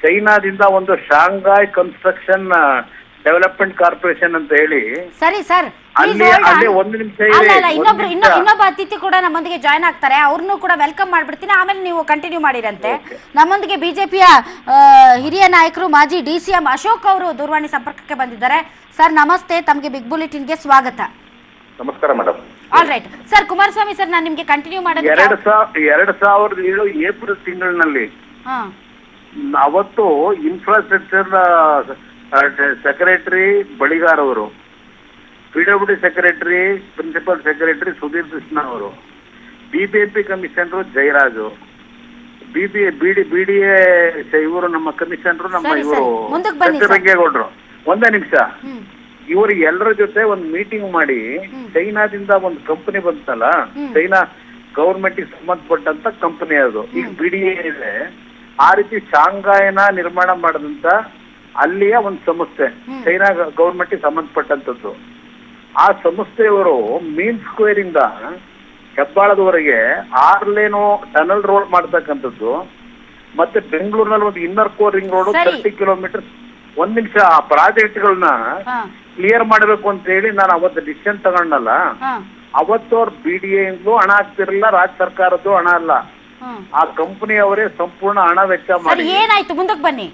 ಚೈನಾದಿಂದ ಒಂದು ಶಾಂಘಾಯ್ ಕನ್ಸ್ಟ್ರಕ್ಷನ್ ಡೆವಲಪ್ಮೆಂಟ್ ಕಾರ್ಪೊರೇಷನ್ ಅಂತ ಹೇಳಿ, ಸರಿ ಸರ್, ಅಲ್ಲಿ ಒಂದು ನಿಮಿಷ ಇನ್ನೊಬ್ಬ ಅತಿಥಿ ಕೂಡ ನಮ್ಮೊಂದಿಗೆ ಜಾಯ್ನ್ ಆಗ್ತಾರೆ, ಅವ್ರನ್ನೂ ಕೂಡ ವೆಲ್ಕಮ್ ಮಾಡ್ಬಿಡ್ತೀನಿ, ಆಮೇಲೆ ನೀವು ಕಂಟಿನ್ಯೂ ಮಾಡಿರಂತೆ. ನಮ್ಮೊಂದಿಗೆ ಬಿಜೆಪಿಯ ಹಿರಿಯ ನಾಯಕರು ಮಾಜಿ DCM ಅಶೋಕ್ ಅವರು ದೂರವಾಣಿ ಸಂಪರ್ಕಕ್ಕೆ ಬಂದಿದ್ದಾರೆ. ಸರ್ ನಮಸ್ತೆ, ತಮಗೆ ಬಿಗ್ ಬುಲೆಟಿನ್ಗೆ ಸ್ವಾಗತ. ನಮಸ್ಕಾರ madam. All right sir, Kumaraswamy sir, ನಾನು ನಿಮ್ಗೆ ಕಂಟಿನ್ಯೂ ಮಾಡೋದು 2007 ಏಪ್ರಿಲ್ ತಿಂಗಳಿನಲ್ಲಿ ಅವತ್ತು ಇನ್ಫ್ರಾಸ್ಟ್ರಕ್ಚರ್ ಸೆಕ್ರೆಟರಿ ಬಳಿಗಾರ್ ಅವರು, PWD secretary principal secretary Sudhir Krishna ಅವರು, BBMP ಕಮಿಷನರ್ ಜಯರಾಜು, BDA ಇವರು ನಮ್ಮ ಕಮಿಷನರು, ನಮ್ಮ ಇವರು ರಂಗೇಗೌಡರು. ಒಂದೇ ನಿಮಿಷ, ಇವರು ಎಲ್ಲರ ಜೊತೆ ಒಂದು ಮೀಟಿಂಗ್ ಮಾಡಿ ಚೈನಾದಿಂದ ಒಂದು ಕಂಪನಿ ಬಂತಲ್ಲ, ಚೈನಾ ಗೌರ್ಮೆಂಟ್ ಸಂಬಂಧಪಟ್ಟಂತ ಕಂಪನಿ ಅದು. ಈಗ BDA ಇದೆ, ಆ ರೀತಿ ಶಾಂಘಾಯ್ನ ನಿರ್ಮಾಣ ಮಾಡದಂತ ಅಲ್ಲಿಯ ಒಂದು ಸಂಸ್ಥೆ ಚೈನಾ ಗೌರ್ಮೆಂಟ್ ಸಂಬಂಧಪಟ್ಟಂತದ್ದು. ಆ ಸಂಸ್ಥೆಯವರು ಮೀನ್ ಸ್ಕ್ವೇರ್ ಇಂದ ಹೆಬ್ಬಾಳದವರೆಗೆ 6 ಲೇನು ಟನಲ್ ರೋಡ್ ಮಾಡ್ತಕ್ಕಂಥದ್ದು, ಮತ್ತೆ ಬೆಂಗಳೂರಿನಲ್ಲಿ ಒಂದು inner core ring road 30 kilometre. ಒಂದ್ ನಿಮಿಷ, ಆ ಪ್ರಾಜೆಕ್ಟ್ಗಳನ್ನ ಕ್ಲಿಯರ್ ಮಾಡಬೇಕು ಅಂತ ಹೇಳಿ ನಾನು ಅವತ್ತು ಡಿಸಿಷನ್ ತಗೊಂಡಲ್ಲ, ಅವತ್ತು ಅವ್ರು BDA ಇಂದಲೂ ಹಣ ಆಗ್ತಿರಲಿಲ್ಲ, ರಾಜ್ಯ ಸರ್ಕಾರದ್ದು ಹಣ ಅಲ್ಲ, ಆ ಕಂಪನಿ ಅವರೇ ಸಂಪೂರ್ಣ ಹಣ ವೆಚ್ಚ ಮಾಡಿ. ಏನಾಯ್ತು ಮುಂದಕ್ಕೆ ಬನ್ನಿ.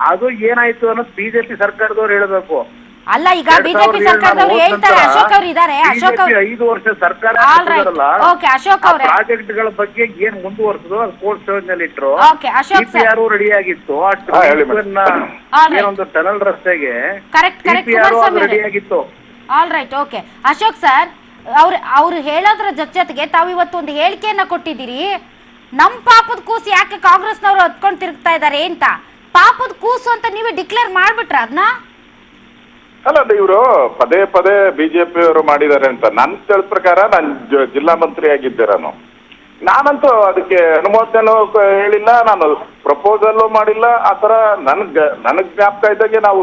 ಅದು ಏನಾಯ್ತು ಅನ್ನೋದು BJP ಸರ್ಕಾರದವ್ರು ಹೇಳಬೇಕು. ಅಲ್ಲ, ಈಗ ಬಿಜೆಪಿ ಸರ್ಕಾರದವರು ಹೇಳ್ತಾರೆ, ಅಶೋಕ್ ಅವರು ಇದ್ದಾರೆ, ಅಶೋಕ್ ಅವರು 5 ವರ್ಷ ಸರ್ಕಾರ ಅಶೋಕ್ ಅವರೇ ಪ್ರಾಜೆಕ್ಟ್ ಗಳ ಬಗ್ಗೆ ಏನ್ ಮುಂದುವರೆಸೋದು ಅದು ಕೋರ್ಟ್ ಸೋಜ್ನಲ್ಲಿ ಇಟ್ರು. DPR ರೆಡಿ ಆಗಿತ್ತು, ಏನೊಂದು ಟನಲ್ ರಸ್ತೆಗೆ ರೆಡಿ ಆಗಿತ್ತು. All right, okay Ashok sir, ಅವ್ರು ಹೇಳೋದ್ರ ಜೊತೆಗೆ ತಾವು ಇವತ್ತು ಒಂದು ಹೇಳಿಕೆಯನ್ನ ಕೊಟ್ಟಿದ್ದೀರಿ. ನಮ್ ಪಾಪದ ಕೂಸು ಯಾಕೆ ಕಾಂಗ್ರೆಸ್ನವರು ಹೊತ್ಕೊಂಡು ತಿರುಗ್ತಾ ಇದ್ದಾರೆ ಅಂತ. ಪಾಪದ ಕೂಸು ಅಂತ ನೀವೇ ಡಿಕ್ಲೇರ್ ಮಾಡ್ಬಿಟ್ರ ಅದನ್ನ? ಅಲ್ಲ, ಇವರು ಪದೇ BJP ಅವರು ಮಾಡಿದ್ದಾರೆ ಅಂತ ನನ್ನ ತಿಳಿದ ಪ್ರಕಾರ. ನಾನು ಜಿಲ್ಲಾ ಮಂತ್ರಿ ಆಗಿದ್ದೆ, ನಾನಂತೂ ಅದಕ್ಕೆ ಅನುಮೋದನೆ ಹೇಳಿಲ್ಲ, ನಾನು ಪ್ರಪೋಸಲ್ ಮಾಡಿಲ್ಲ. ಆತರ ನನಗ್ ಜ್ಞಾಪಕ ಇದ್ದಂಗೆ ನಾವು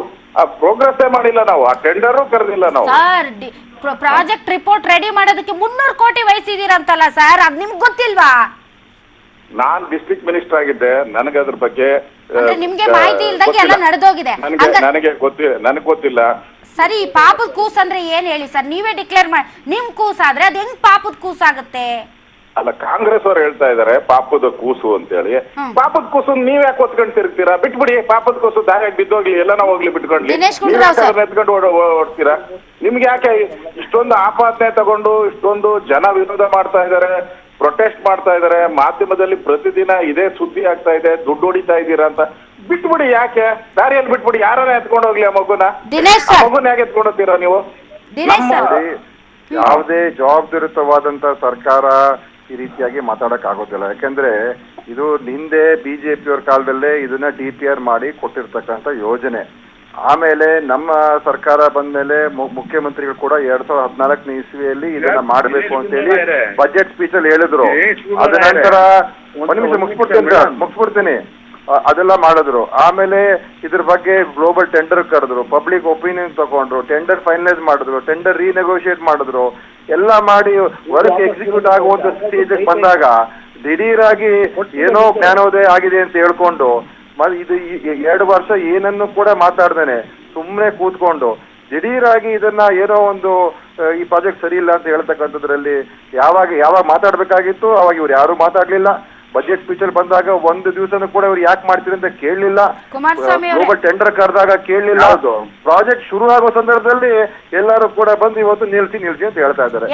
ಪ್ರೋಗ್ರೆಸ್ ಮಾಡಿಲ್ಲ, ನಾವು ಆ ಟೆಂಡರ್ ಕರೆದಿಲ್ಲ ನಾವು. ಸರ್, ಪ್ರಾಜೆಕ್ಟ್ ರಿಪೋರ್ಟ್ ರೆಡಿ ಮಾಡೋದಕ್ಕೆ 300 ಕೋಟಿ ವಹಿಸಿದೀರಂತಲ್ಲ ಸರ್, ಅದ್ ನಿಮ್ಗೆ ಗೊತ್ತಿಲ್ವಾ? ನಾನ್ ಡಿಸ್ಟ್ರಿಕ್ಟ್ ಮಿನಿಸ್ಟರ್ ಆಗಿದ್ದೆ, ನನಗೆ ಅದ್ರ ಬಗ್ಗೆ ನಿಮ್ಗೆ ಮಾಹಿತಿ ಇಲ್ದಂಗೆ ಎಲ್ಲ ನಡೆದೋಗಿದೆ. ನನಗೆ ಗೊತ್ತಿಲ್ಲ. ಸರಿ, ಪಾಪದ ಕೂಸ್ ಅಂದ್ರೆ ಏನ್ ಹೇಳಿ ಸರ್, ನೀವೇ ಡಿಕ್ಲೇರ್ ಮಾಡಿ. ನಿಮ್ ಕೂಸ್ ಆದ್ರೆ ಅದ್ ಹೆಂಗ್ ಪಾಪದ ಕೂಸ್ ಆಗುತ್ತೆ? ಅಲ್ಲ, ಕಾಂಗ್ರೆಸ್ ಅವ್ರು ಹೇಳ್ತಾ ಇದಾರೆ ಪಾಪದ ಕೂಸು ಅಂತ ಹೇಳಿ. ಪಾಪದ ಕೂಸು ನೀವ್ ಯಾಕೆ ಹೊತ್ಕೊಂಡ್ ತಿರುಗ್ತೀರಾ? ಬಿಟ್ಬಿಡಿ, ಪಾಪದ ಕೂಸು ದಾರಿಯಾಗಿ ಬಿದ್ದೋಗ್ಲಿ, ಎಲ್ಲಾನ ಹೋಗ್ಲಿ, ಬಿಟ್ಕೊಂಡ್ಲಿ. ಎತ್ಕೊಂಡು ಓಡ್ತೀರಾ? ನಿಮ್ಗೆ ಯಾಕೆ ಇಷ್ಟೊಂದು ಆಪಾದನೆ ತಗೊಂಡು ಇಷ್ಟೊಂದು ಜನ ವಿರೋಧ ಮಾಡ್ತಾ ಇದಾರೆ, ಪ್ರೊಟೆಸ್ಟ್ ಮಾಡ್ತಾ ಇದಾರೆ, ಮಾಧ್ಯಮದಲ್ಲಿ ಪ್ರತಿದಿನ ಇದೇ ಸುದ್ದಿ ಆಗ್ತಾ ಇದೆ, ದುಡ್ಡು ಹೊಡಿತಾ ಇದ್ದೀರಾ ಅಂತ. ಬಿಟ್ಬಿಡಿ, ಯಾಕೆ ದಾರಿಯಲ್ಲಿ ಬಿಟ್ಬಿಡಿ, ಯಾರನ್ನ ಎತ್ಕೊಂಡು ಹೋಗ್ಲಿ ಆ ಮಗುನ. ಯಾಕೆ ಎತ್ಕೊಂಡು ಹೋಗ್ತೀರಾ ನೀವು? ಯಾವುದೇ ಜವಾಬ್ದಾರಿಯುತವಾದಂತ ಸರ್ಕಾರ ಈ ರೀತಿಯಾಗಿ ಮಾತಾಡಕ್ ಆಗೋದಿಲ್ಲ. ಯಾಕಂದ್ರೆ ಇದು ಹಿಂದೆ BJP ಅವ್ರ ಕಾಲದಲ್ಲೇ ಇದನ್ನ DPR ಮಾಡಿ ಕೊಟ್ಟಿರ್ತಕ್ಕಂಥ ಯೋಜನೆ. ಆಮೇಲೆ ನಮ್ಮ ಸರ್ಕಾರ ಬಂದ್ಮೇಲೆ ಮುಖ್ಯಮಂತ್ರಿಗಳು ಕೂಡ 2014 ಇಸ್ವಿಯಲ್ಲಿ ಇದನ್ನ ಮಾಡಬೇಕು ಅಂತ ಹೇಳಿ ಬಜೆಟ್ ಸ್ಪೀಚ್ ಅಲ್ಲಿ ಹೇಳಿದ್ರು. ಅದ ನಂತರ ಒಂದ್ ನಿಮಿಷ ಮುಗಿಸ್ಬಿಡ್ತೀನಿ. ಅದೆಲ್ಲ ಮಾಡಿದ್ರು. ಆಮೇಲೆ ಇದ್ರ ಬಗ್ಗೆ ಗ್ಲೋಬಲ್ ಟೆಂಡರ್ ಕರೆದ್ರು, ಪಬ್ಲಿಕ್ ಒಪಿನಿಯನ್ ತಗೊಂಡ್ರು, ಟೆಂಡರ್ ಫೈನಲೈಸ್ ಮಾಡಿದ್ರು, ಟೆಂಡರ್ ರೀನೆಗೋಷಿಯೇಟ್ ಮಾಡಿದ್ರು, ಎಲ್ಲ ಮಾಡಿ ವರ್ಕ್ ಎಕ್ಸಿಕ್ಯೂಟ್ ಆಗುವಂತ ಸ್ಟೇಜ್ ಬಂದಾಗ ದಿಢೀರಾಗಿ ಏನೋ ಜ್ಞಾನೋದಯ ಆಗಿದೆ ಅಂತ ಹೇಳ್ಕೊಂಡು ಇದು 2 ವರ್ಷ ಏನನ್ನು ಕೂಡ ಮಾತಾಡ್ದೇನೆ ಸುಮ್ಮನೆ ಕೂತ್ಕೊಂಡು ದಿಢೀರಾಗಿ ಇದನ್ನ ಏನೋ ಒಂದು ಈ ಪ್ರಾಜೆಕ್ಟ್ ಸರಿ ಇಲ್ಲ ಅಂತ ಹೇಳ್ತಕ್ಕಂಥದ್ರಲ್ಲಿ ಯಾವಾಗ ಮಾತಾಡ್ಬೇಕಾಗಿತ್ತು ಅವಾಗ ಇವ್ರು ಯಾರು ಮಾತಾಡ್ಲಿಲ್ಲ. ಬಜೆಟ್ ಸ್ಪೀಚ್ ಅಲ್ಲಿ ಬಂದಾಗ ಒಂದು ದಿವಸನೂ ಕೂಡ ಇವ್ರು ಯಾಕೆ ಮಾಡ್ತೀರಿ ಅಂತ ಕೇಳಲಿಲ್ಲ. ಗ್ಲೋಬಲ್ ಟೆಂಡರ್ ಕರೆದಾಗ ಕೇಳಲಿಲ್ಲ. ಪ್ರಾಜೆಕ್ಟ್ ಶುರು ಆಗೋ ಸಂದರ್ಭದಲ್ಲಿ ಎಲ್ಲರೂ ಕೂಡ ಬಂದು ಇವತ್ತು ನಿಲ್ಸಿ ಅಂತ ಹೇಳ್ತಾ ಇದ್ದಾರೆ.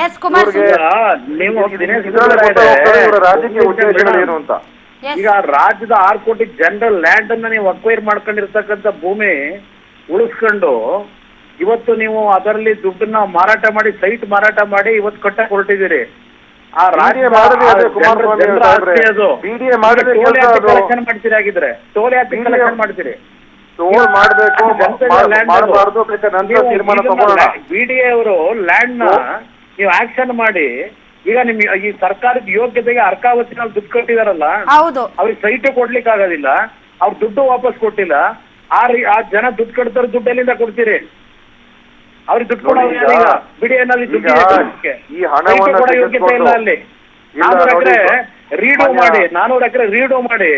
ರಾಜಕೀಯ ಉದ್ದೇಶಗಳು ಏನು ಅಂತ. ಈಗ ರಾಜ್ಯದ 6 ಕೋಟಿ ಜನರಲ್ ಲ್ಯಾಂಡ್ ಅನ್ನ ನೀವು ಅಕ್ವೈರ್ ಮಾಡ್ಕೊಂಡಿರ್ತಕ್ಕಂಥ ಭೂಮಿ ಉಳಿಸ್ಕೊಂಡು ಇವತ್ತು ನೀವು ಅದರಲ್ಲಿ ದುಡ್ಡನ್ನ ಮಾರಾಟ ಮಾಡಿ ಸೈಟ್ ಮಾರಾಟ ಮಾಡಿ ಇವತ್ತು ಕಟ್ಟಕ್ಕೆ ಹೊರಟಿದ್ದೀರಿ. ಆ ರಾಜ್ಯ ಕಲೆಕ್ಷನ್ ಮಾಡ್ತೀರಿ. ಆಗಿದ್ರೆ ಟೋಲ್ ಯಾಕೆ ಕಲೆಕ್ಷನ್ ಮಾಡ್ತೀರಿ? ಬಿಡಿಎ ಅವರು ಲ್ಯಾಂಡ್ ನ ನೀವು ಆಕ್ಷನ್ ಮಾಡಿ ಈಗ ನಿಮ್ ಈ ಸರ್ಕಾರದ ಯೋಗ್ಯತೆಗೆ ಅರ್ಕಾವತಿನಲ್ಲಿ ದುಡ್ಡು ಕಟ್ಟಿದಾರಲ್ಲ, ಅವ್ರಿಗೆ ಸೈಟ್ ಕೊಡ್ಲಿಕ್ಕೆ ಆಗೋದಿಲ್ಲ, ಅವ್ರ ದುಡ್ಡು ವಾಪಸ್ ಕೊಟ್ಟಿಲ್ಲ. ಆ ಜನ ದುಡ್ಡು ಕಟ್ತಾರೆ, ದುಡ್ಡು ಎಲ್ಲಿಂದ ಕೊಡ್ತೀರಿ? ಅವ್ರಿಗೆ ದುಡ್ಡು ಕೊಡೋದು ಬಿಡಿಎನಲ್ಲಿ ದುಡ್ಡು ಕೊಡೋ ಯೋಗ್ಯತೆ ಇಲ್ಲ. ಅಲ್ಲಿ 400 ಎಕರೆ ರೀಡೋ ಮಾಡಿ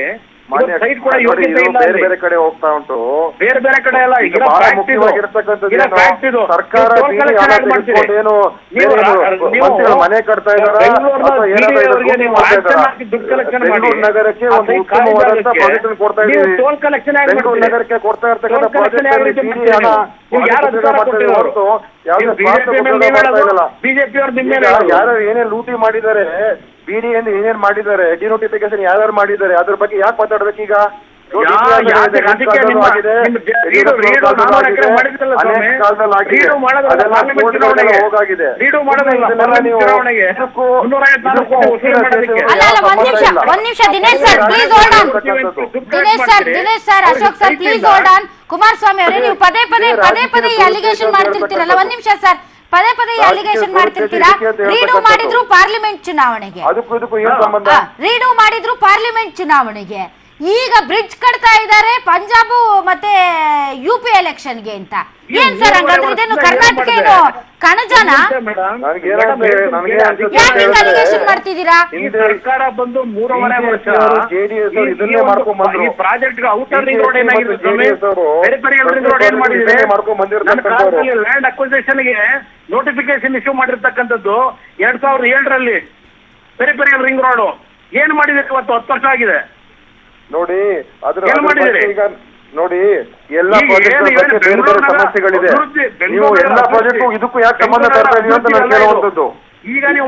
ಸೈಟ್ ಕೂಡ ಯೋಗ್ಯತೆ ಇಲ್ಲ. ಬೇರೆ ಕಡೆ ಹೋಗ್ತಾ ಉಂಟು, ಬೇರೆ ಕಡೆ ಎಲ್ಲ ಮನೆ ಕಟ್ತಾ ಇದ್ದಾರೆ. ದುಡ್ಡು ಕಲೆಕ್ಷನ್ ಮಾಡಿ ನಗರಕ್ಕೆ ಒಂದು ಉತ್ತಮವಾದಂತ ಪ್ರಾಜೆಕ್ಟ್ ಕೊಡ್ತಾ ಇದ್ದೀವಿ. ಬೆಂಗಳೂರು ನಗರಕ್ಕೆ ಕೊಡ್ತಾ ಇರ್ತಕ್ಕಂಥ ಪ್ರಾಜೆಕ್ಟ್ ಯಾರು ಏನೇನ್ ಲೂಟಿ ಮಾಡಿದ್ದಾರೆ, ಬಿಡಿಎ ಏನೇನ್ ಮಾಡಿದ್ದಾರೆ, ಡಿನೋಟಿಫಿಕೇಶನ್ ಯಾರು ಮಾಡಿದ್ದಾರೆ, ಅದ್ರ ಬಗ್ಗೆ ಯಾಕೆ ಮಾತಾಡ್ಬೇಕು ಈಗ? ಕುಮಾರಸ್ವಾಮಿ ಅವರೇ, ನೀವು ಪದೇ ಈ ಅಲಿಗೇಷನ್ ಮಾಡ್ತಿರ್ತೀರಲ್ಲ, ಒಂದ್ ನಿಮಿಷ ಸರ್, ಪದೇ ಈ ಅಲಿಗೇಷನ್ ಮಾಡ್ತಿರ್ತೀರಾ. ರೀಡು ಮಾಡಿದ್ರು ಪಾರ್ಲಿಮೆಂಟ್ ಚುನಾವಣೆಗೆ, ಈಗ ಬ್ರಿಡ್ಜ್ ಕಟ್ತಾ ಇದ್ದಾರೆ ಪಂಜಾಬ್ ಮತ್ತೆ UP ಎಲೆಕ್ಷನ್ಗೆ ಅಂತ. ಏನ್ ಸರ್ ಹಂಗಂದ್ರೆ ಇದೇನು ಕರ್ನಾಟಕ ಏನು ಕಣಜನ? ಯಾಕೆ ಅಲಿಗೇಷನ್ ಮಾಡ್ತಿದ್ದೀರಾ? ಸರ್ಕಾರ ಬಂದು 3.5 ವರ್ಷ ಈ project outer ring road land ಅಕ್ವಿಸಿಷನ್ಗೆ ನೋಟಿಫಿಕೇಶನ್ ಇಶ್ಯೂ ಮಾಡಿರ್ತಕ್ಕಂಥದ್ದು 2007ರಲ್ಲಿ ಪೆರಿಫೆರಿಯಲ್ ರಿಂಗ್ ರೋಡ್. ಏನ್ ಮಾಡಿದ್ರೆ ಇವತ್ತು 10 ವರ್ಷ ಆಗಿದೆ ನೋಡಿ. ಈಗ ನೋಡಿ, ಎಲ್ಲ ಪ್ರಾಜೆಕ್ಟ್ ಸಮಸ್ಯೆಗಳಿದೆ. ನೀವು ಎಲ್ಲ ಪ್ರಾಜೆಕ್ಟ್ ಇದಕ್ಕೂ ಯಾಕೆ ಸಂಬಂಧ ತರ್ತಾ ಇದೀವಿ ಅಂತ ನಾನು ಕೇಳುವಂತದ್ದು. ಈಗ ನೀವು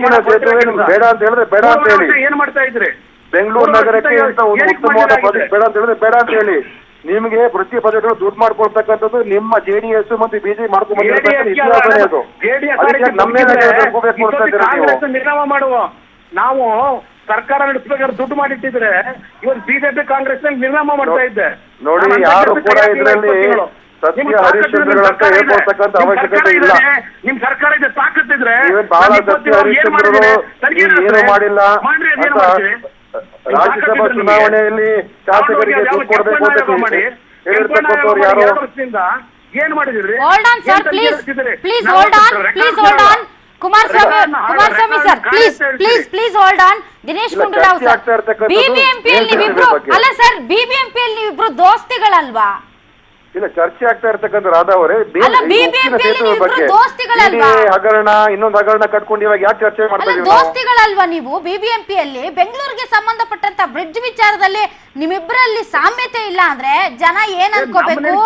ಬೇಡ ಅಂತ ಹೇಳಿದ್ರೆ ಬೇಡ ಅಂತ ಹೇಳಿ. ಏನ್ ಮಾಡ್ತಾ ಇದ್ರಿ? ಬೆಂಗಳೂರು ನಗರಕ್ಕೆ ಅಂತ ಒಂದು ಉತ್ತಮವಾದ ಪ್ರಾಜೆಕ್ಟ್ ಬೇಡ ಅಂತ ಹೇಳಿದ್ರೆ ಬೇಡ ಅಂತ ಹೇಳಿ. ನಿಮ್ಗೆ ಪ್ರತಿ ಪ್ರಾಜೆಕ್ಟ್ ದುಡ್ಡು ಮಾಡ್ಕೊಳ್ತಕ್ಕಂಥದ್ದು ನಿಮ್ಮ JDS ಮತ್ತು BJP ಮಾಡ್ಕೊಂಡ್ಬಂದಿರ್ತಕ್ಕಂಥ ಇತಿಹಾಸನೇ ಅದು. ನಿರ್ಣಯ ಮಾಡುವ ನಾವು ಸರ್ಕಾರ ನಡೆಸಬೇಕಾದ್ರೆ ದುಡ್ಡು ಮಾಡಿಟ್ಟಿದ್ರೆ ಇವತ್ತು ಬಿಜೆಪಿ ಕಾಂಗ್ರೆಸ್ ನಿರ್ಣಯ ಮಾಡ್ತಾ ಇದ್ದೆ. ನೋಡಿ, ಯಾರು ಕೂಡ ಇದರಲ್ಲಿ ಸತ್ಯ ಹರಿಶ್ಚಂದ್ರಗಳಂತ ಹೇಳ್ಕೊಳ್ತಕ್ಕಂಥ ಅವಶ್ಯಕತೆ ಇಲ್ಲ. ನಿಮ್ ಸರ್ಕಾರ ಇದೆ ತಾಕತ್ತಿದ್ರೆ ಬಹಳ ಸತ್ಯ ಹರಿಶ್ಚಂದ್ರರು ಏನು ಮಾಡಿಲ್ಲ ಅಂತ ರಾಜ್ಯಸಭಾ ಚುನಾವಣೆಯಲ್ಲಿ ಶಾಸಕರಿಗೆ ದುಡ್ಡು ಕೊಡಬೇಕು ಅಂತ ಹೇಳಿರ್ತಕ್ಕಂಥವ್ರು ಯಾರು? ಏನ್ ಮಾಡಿದ್ರಿ? Kumaraswamy sir, please hold on. Dinesh Gundu Rao sir, ಬಿಬಿಎಂಪಿಯಲ್ಲಿ ನೀವಿಬ್ರು ಅಲ್ಲ ಸರ್, ಬಿಬಿಎಂಪಿಯಲ್ಲಿ ನೀವಿಬ್ರು ದೋಸ್ತಿಗಳಲ್ವಾ? ಇಲ್ಲ, ಚರ್ಚೆ ಆಗ್ತಾ ಇರ್ತಕ್ಕಂಥ ರಾಧಾ ಅವರೇ, ಹಗರಣ ಇನ್ನೊಂದು ಹಗರಣ ಕಟ್ಕೊಂಡು ಇವಾಗ ಯಾಕೆ ಚರ್ಚೆ ಮಾಡ್ತಾ ಇದ್ದೀವಿ? ದೋಸ್ತಿಗಳಲ್ವಾ ನೀವು? ಬಿಬಿಎಂಪಿಯಲ್ಲಿ ಬೆಂಗಳೂರಿಗೆ ಸಂಬಂಧಪಟ್ಟಂತ ಬ್ರಿಡ್ಜ್ ವಿಚಾರದಲ್ಲಿ ನಿಮ್ಮಿಬ್ಬರಲ್ಲಿ ಸಾಮ್ಯತೆ ಇಲ್ಲ ಅಂದ್ರೆ ಜನ ಏನ್ ಅನ್ಕೋಬೇಕು?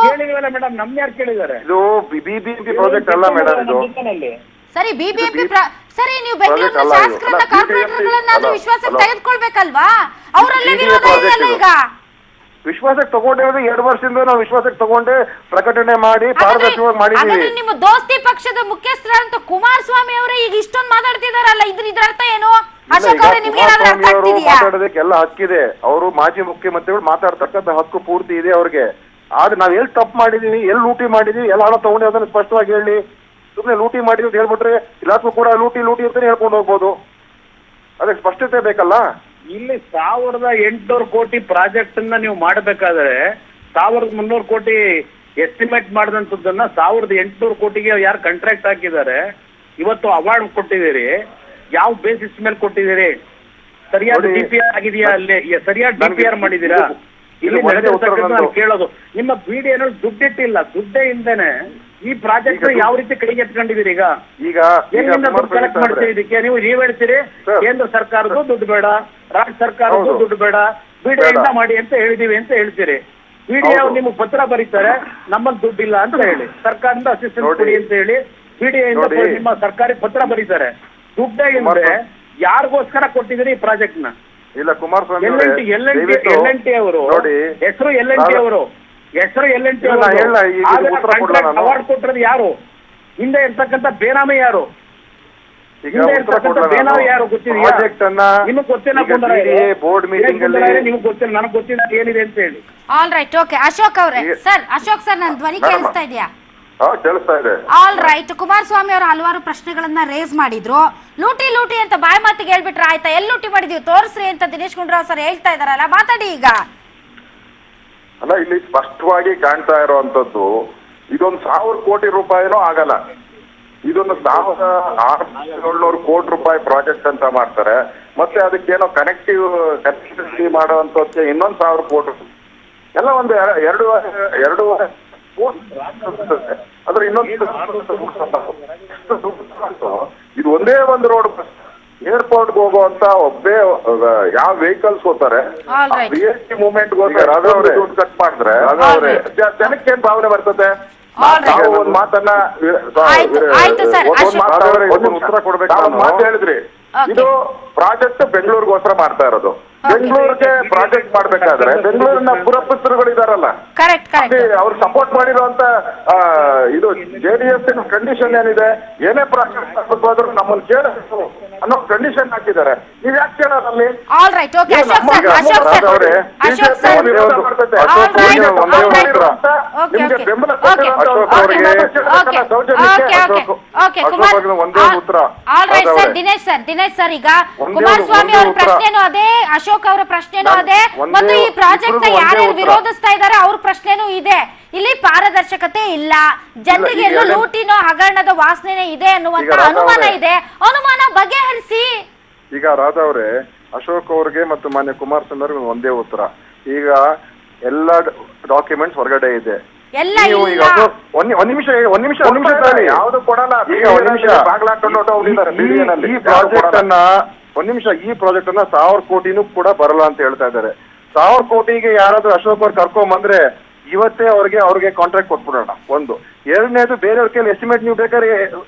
ಮೇಡಮ್, ನಮ್ ಯಾರು ಕೇಳಿದ್ದಾರೆ? ಇದು ಬಿಬಿಎಂಪಿ ಪ್ರಾಜೆಕ್ಟ್ ಅಲ್ಲ ಮೇಡಮ್, ಇದು ಸರಿ ಬಿಬಿಎಂಪಿ ಸರಿ. ನೀವು ಬೆಂಗಳೂರಿನ ಶಾಸಕರನ್ನ ಕಾರ್ಪೊರೇಟರ್ಗಳನ್ನಾದ್ರೂ ವಿಶ್ವಾಸಕ್ಕೆ ತೆಗೆದುಕೊಳ್ಬೇಕಲ್ವಾ? ಅವರಲ್ಲೇ ವಿರೋಧ ಇದೆಯಲ್ಲ ಈಗ. ವಿಶ್ವಾಸಕ್ಕೆ ತಗೊಂಡಿರೋದು 2 ವರ್ಷದಿಂದ ನಾವು ವಿಶ್ವಾಸಕ್ಕೆ ತಗೊಂಡೆ ಪ್ರಕಟಣೆ ಮಾಡಿ ಪಾರದರ್ಶಕವಾಗಿ ಮಾಡಿದ್ದೀವಿ. ನಿಮ್ಮ ದೋಸ್ತಿ ಪಕ್ಷದ ಮುಖ್ಯಸ್ಥರಂತ ಕುಮಾರಸ್ವಾಮಿ ಅವರೇ ಈಗ ಇಷ್ಟೊಂದು ಮಾತಾಡ್ತಿದಾರಲ್ಲ, ಇದ್ರ ಅರ್ಥ ಏನು? ಅಶೋಕ್ ಅವರೇ, ನಿಮ್ಗೆ ಏನಾದ್ರೂ ಅರ್ಥ ಆಗ್ತಿದೆಯಾ? ಮಾತಾಡೋದಕ್ಕೆಲ್ಲ ಹಕ್ಕಿದೆ. ಅವರು ಮಾಜಿ ಮುಖ್ಯಮಂತ್ರಿಗಳು ಮಾತಾಡ್ತಕ್ಕಂಥ ಹಕ್ಕು ಪೂರ್ತಿ ಇದೆ ಅವ್ರಿಗೆ. ಆದ್ರೆ ನಾವ್ ಎಲ್ಲಿ ತಪ್ಪು ಮಾಡಿದೀವಿ, ಎಲ್ಲಿ ಲೂಟಿ ಮಾಡಿದೀವಿ, ಎಲ್ಲ ಹಣ ತಗೊಂಡು ಅದನ್ನ ಸ್ಪಷ್ಟವಾಗಿ ಹೇಳಿ. ಸುಮ್ಮನೆ ಲೂಟಿ ಮಾಡಿದ್ವಿ ಅಂತ ಹೇಳ್ಬಿಟ್ರೆ ಇಲಾಖೆ ಕೂಡ ಲೂಟಿ ಅಂತಾನೆ ಹೇಳ್ಕೊಂಡು ಹೋಗ್ಬೋದು. ಅದಕ್ಕೆ ಸ್ಪಷ್ಟತೆ ಬೇಕಲ್ಲ. ಇಲ್ಲಿ 1800 ಕೋಟಿ ಪ್ರಾಜೆಕ್ಟ್ ಅನ್ನ ನೀವು ಮಾಡಬೇಕಾದ್ರೆ 1300 ಕೋಟಿ ಎಸ್ಟಿಮೇಟ್ ಮಾಡಿದಂಥದ್ದನ್ನ 1800 ಕೋಟಿಗೆ ಯಾರು ಕಾಂಟ್ರಾಕ್ಟ್ ಹಾಕಿದ್ದಾರೆ, ಇವತ್ತು ಅವಾರ್ಡ್ ಕೊಟ್ಟಿದ್ದೀರಿ, ಯಾವ ಬೇಸಿಸ್ ಮೇಲೆ ಕೊಟ್ಟಿದ್ದೀರಿ? ಸರಿಯಾದ DPR ಆಗಿದೆಯಾ? ಅಲ್ಲಿ ಸರಿಯಾದ DPR ಮಾಡಿದೀರಾ? ಇಲ್ಲಿ ನಾನು ಕೇಳೋದು, ನಿಮ್ಮ BDA ದುಡ್ಡಿಟ್ಟಿಲ್ಲ, ದುಡ್ಡೇ ಇಲ್ದೇನೆ ಈ ಪ್ರಾಜೆಕ್ಟ್ ಯಾವ ರೀತಿ ಕೈಗೆ ಎತ್ಕೊಂಡಿದ್ದೀರಿ? ಈಗ ಎಲ್ಲಿಂದ ದುಡ್ಡು ಕಲೆಕ್ಟ್ ಮಾಡ್ತೀರಿ ಇದಕ್ಕೆ? ನೀವು ಹೇಳ್ತೀರಿ ಕೇಂದ್ರ ಸರ್ಕಾರದ್ದು ದುಡ್ಡು ಬೇಡ, ರಾಜ್ಯ ಸರ್ಕಾರದ್ದು ದುಡ್ಡು ಬೇಡ, BDA ಇಂದ ಮಾಡಿ ಅಂತ ಹೇಳಿದೀವಿ ಅಂತ ಹೇಳ್ತೀರಿ. BDA ನಿಮ್ಗೆ ಪತ್ರ ಬರೀತಾರೆ, ನಮ್ಮಲ್ಲಿ ದುಡ್ಡಿಲ್ಲ ಅಂತ ಹೇಳಿ, ಸರ್ಕಾರದಿಂದ ಅಸಿಸ್ಟೆನ್ಸ್ ಕೊಡಿ ಅಂತ ಹೇಳಿ BDA ಇಂದ ನಿಮ್ಮ ಸರ್ಕಾರಿ ಪತ್ರ ಬರೀತಾರೆ. ದುಡ್ಡೇ ಇಲ್ಲದೆ ಯಾರಿಗೋಸ್ಕರ ಕೊಟ್ಟಿದ್ದೀರಿ ಈ ಪ್ರಾಜೆಕ್ಟ್ ನ? ಇಲ್ಲ ಕುಮಾರಸ್ವಾಮಿ L&T ಅವರು ಹೆಸರು L&T ಅವರು ಅವಾರ್ಡ್ ಕೊಟ್ಟಿರೋದು ಯಾರು? ಹಿಂದೆ ಇರ್ತಕ್ಕಂಥ ಬೇನಾಮಿ ಯಾರು? ಹಿಂದೆ ಇರ್ತಕ್ಕಂಥ ಬೇನಾಮಿ ಯಾರು ಗೊತ್ತಿದೆಯಾ? ನಿಮ್ಗೆ ಗೊತ್ತಿಲ್ಲ, ಬೋರ್ಡ್ ಮೀಟಿಂಗ್ ಅಲ್ಲಿ ನಿಮ್ಗೆ ಗೊತ್ತಿಲ್ಲ, ನನಗೆ ಗೊತ್ತಿಲ್ಲ ಏನಿದೆ ಅಂತ ಹೇಳಿ. All right, okay. ಅಶೋಕ್ ಅವರೇ, ಅಶೋಕ್ ಸರ್, ನನ್ನ ಧ್ವನಿ ಕೇಳಿಸ್ತಾ ಇದೆಯಾ? ಕೇಳಿಸ್ತಾ ಇದೆ. All right. ಕುಮಾರಸ್ವಾಮಿ ಅವರು ಹಲವಾರು ಪ್ರಶ್ನೆಗಳನ್ನ ರೇಸ್ ಮಾಡಿದ್ರು. ಲೂಟಿ ಅಂತ ಬಾಯಿ ಮಾತಿಗೆ ಹೇಳ್ಬಿಟ್ರೆ ಆಯ್ತಾ? ಎಲ್ಲಿ ಲೂಟಿ ಮಾಡಿದೀವಿ ತೋರಿಸ್ರಿ ಅಂತ ದಿನೇಶ್ ಗುಂಡೂರಾವ್ ಸರ್ ಹೇಳ್ತಾ ಇದಾರಲ್ಲ, ಮಾತಾಡಿ ಈಗ. ಅಲ್ಲ, ಇಲ್ಲಿ ಸ್ಪಷ್ಟವಾಗಿ ಕಾಣ್ತಾ ಇರುವಂತದ್ದು ಇದೊಂದು 1000 ಕೋಟಿ ರೂಪಾಯಿನೂ ಆಗಲ್ಲ. ಇದೊಂದು 1600 ಕೋಟಿ ರೂಪಾಯಿ ಪ್ರಾಜೆಕ್ಟ್ ಅಂತ ಮಾಡ್ತಾರೆ. ಮತ್ತೆ ಅದಕ್ಕೇನೋ ಕನೆಕ್ಟಿವಿಟಿ ಮಾಡುವಂತದ್ದು ಇನ್ನೊಂದು 1000 ಕೋಟಿ, ಎಲ್ಲ ಒಂದು 2.5 ಅದ್ರ ಇನ್ನೊಂದು ಇದು ಒಂದೇ ಒಂದು ರೋಡ್ ಏರ್ಪೋರ್ಟ್ ಹೋಗುವಂತ ಒಬ್ಬೇ ಯಾವ ವೆಹಿಕಲ್ಸ್ ಹೋಗ್ತಾರೆ, ಮೂವ್ಮೆಂಟ್ ಕಟ್ ಮಾಡಿದ್ರೆ ಜನಕ್ಕೆ ಏನ್ ಭಾವನೆ ಬರ್ತದೆ? ಒಂದ್ ಮಾತನ್ನ ಉತ್ತರ ಕೊಡ್ಬೇಕು. ಮಾತು ಹೇಳಿದ್ರಿ, ಇದು ಪ್ರಾಜೆಕ್ಟ್ ಬೆಂಗಳೂರಿಗೋಸ್ಕರ ಮಾಡ್ತಾ ಇರೋದು. ಬೆಂಗಳೂರಿಗೆ ಪ್ರಾಜೆಕ್ಟ್ ಮಾಡ್ಬೇಕಾದ್ರೆ ಬೆಂಗಳೂರಿನ ಪುರಪುತ್ರಗಳು ಇದಾರಲ್ಲ, ಅವ್ರು ಸಪೋರ್ಟ್ ಮಾಡಿರುವಂತ ಇದು JDS ಕಂಡೀಷನ್ ಏನಿದೆ, ಏನೇ ಪ್ರಾಜೆಕ್ಟ್ ಹೋದ್ರು ನಮ್ಮನ್ನು ಕೇಳಬೇಕು ಅನ್ನೋ ಕಂಡೀಷನ್ ಹಾಕಿದ್ದಾರೆ. ನೀವ್ ಯಾಕೆ ಕೇಳೋದಲ್ಲಿ? ನಿಮ್ಗೆ ಬೆಂಬಲ ಒಂದೇ ಉತ್ತರ. ದಿನೇಶ್ ಸರ್, ಈಗ ಕುಮಾರಸ್ವಾಮಿ ಅವರ ಪ್ರಶ್ನೆನೂ ಅದೇ, ಅಶೋಕ್ ಅವರ ಪ್ರಶ್ನೆನೂ ಅದೇ, ಮತ್ತು ಈ ಪ್ರಾಜೆಕ್ಟ್ ನ ಯಾರ್ಯಾರು ವಿರೋಧಿಸ್ತಾ ಇದ್ದಾರೆ ಅವ್ರ ಪ್ರಶ್ನೆನೂ ಇದೆ. ಇಲ್ಲಿ ಪಾರದರ್ಶಕತೆ ಇಲ್ಲ, ಜನರಿಗೆ ಎಲ್ಲೂ ಲೂಟಿನೋ ಹಗರಣದ ವಾಸನೆ ಇದೆ ಅನ್ನುವಂತ ಅನುಮಾನ ಇದೆ. ಅನುಮಾನ ಬಗೆಹರಿಸಿ. ಈಗ ರಾಧಾ ಅವರೇ, ಅಶೋಕ್ ಅವ್ರಿಗೆ ಮತ್ತು ಮಾನ್ಯ ಕುಮಾರಸ್ವಾಮಿ ಅವ್ರಿಗೆ ಒಂದೇ ಉತ್ತರ. ಈಗ ಎಲ್ಲ ಡಾಕ್ಯುಮೆಂಟ್ಸ್ ಹೊರಗಡೆ ಇದೆ. ಒಂದ್ ನಿಮಿಷ ಯಾವ್ದು ಕೊಡಲ್ಲ. ಈಗ ಒಂದ್ ನಿಮಿಷ ಈ ಪ್ರಾಜೆಕ್ಟ್ ಅನ್ನ 1000 ಕೋಟಿನೂ ಕೂಡ ಬರಲ್ಲ ಅಂತ ಹೇಳ್ತಾ ಇದ್ದಾರೆ. 1000 ಕೋಟಿಗೆ ಯಾರಾದ್ರೂ ಅಶೋಕ್ ಅವ್ರು ಕರ್ಕೊಂಬಂದ್ರೆ ಇವತ್ತೇ ಅವ್ರಿಗೆ ಕಾಂಟ್ರಾಕ್ಟ್ ಕೊಟ್ಬಿಡೋಣ. ಒಂದು. ಎರಡನೇದು, ಬೇರೆಯವ್ರ ಕೈಲಿ ಎಸ್ಟಿಮೇಟ್ ನೀವು ಬೇಕಾದ್ರೆ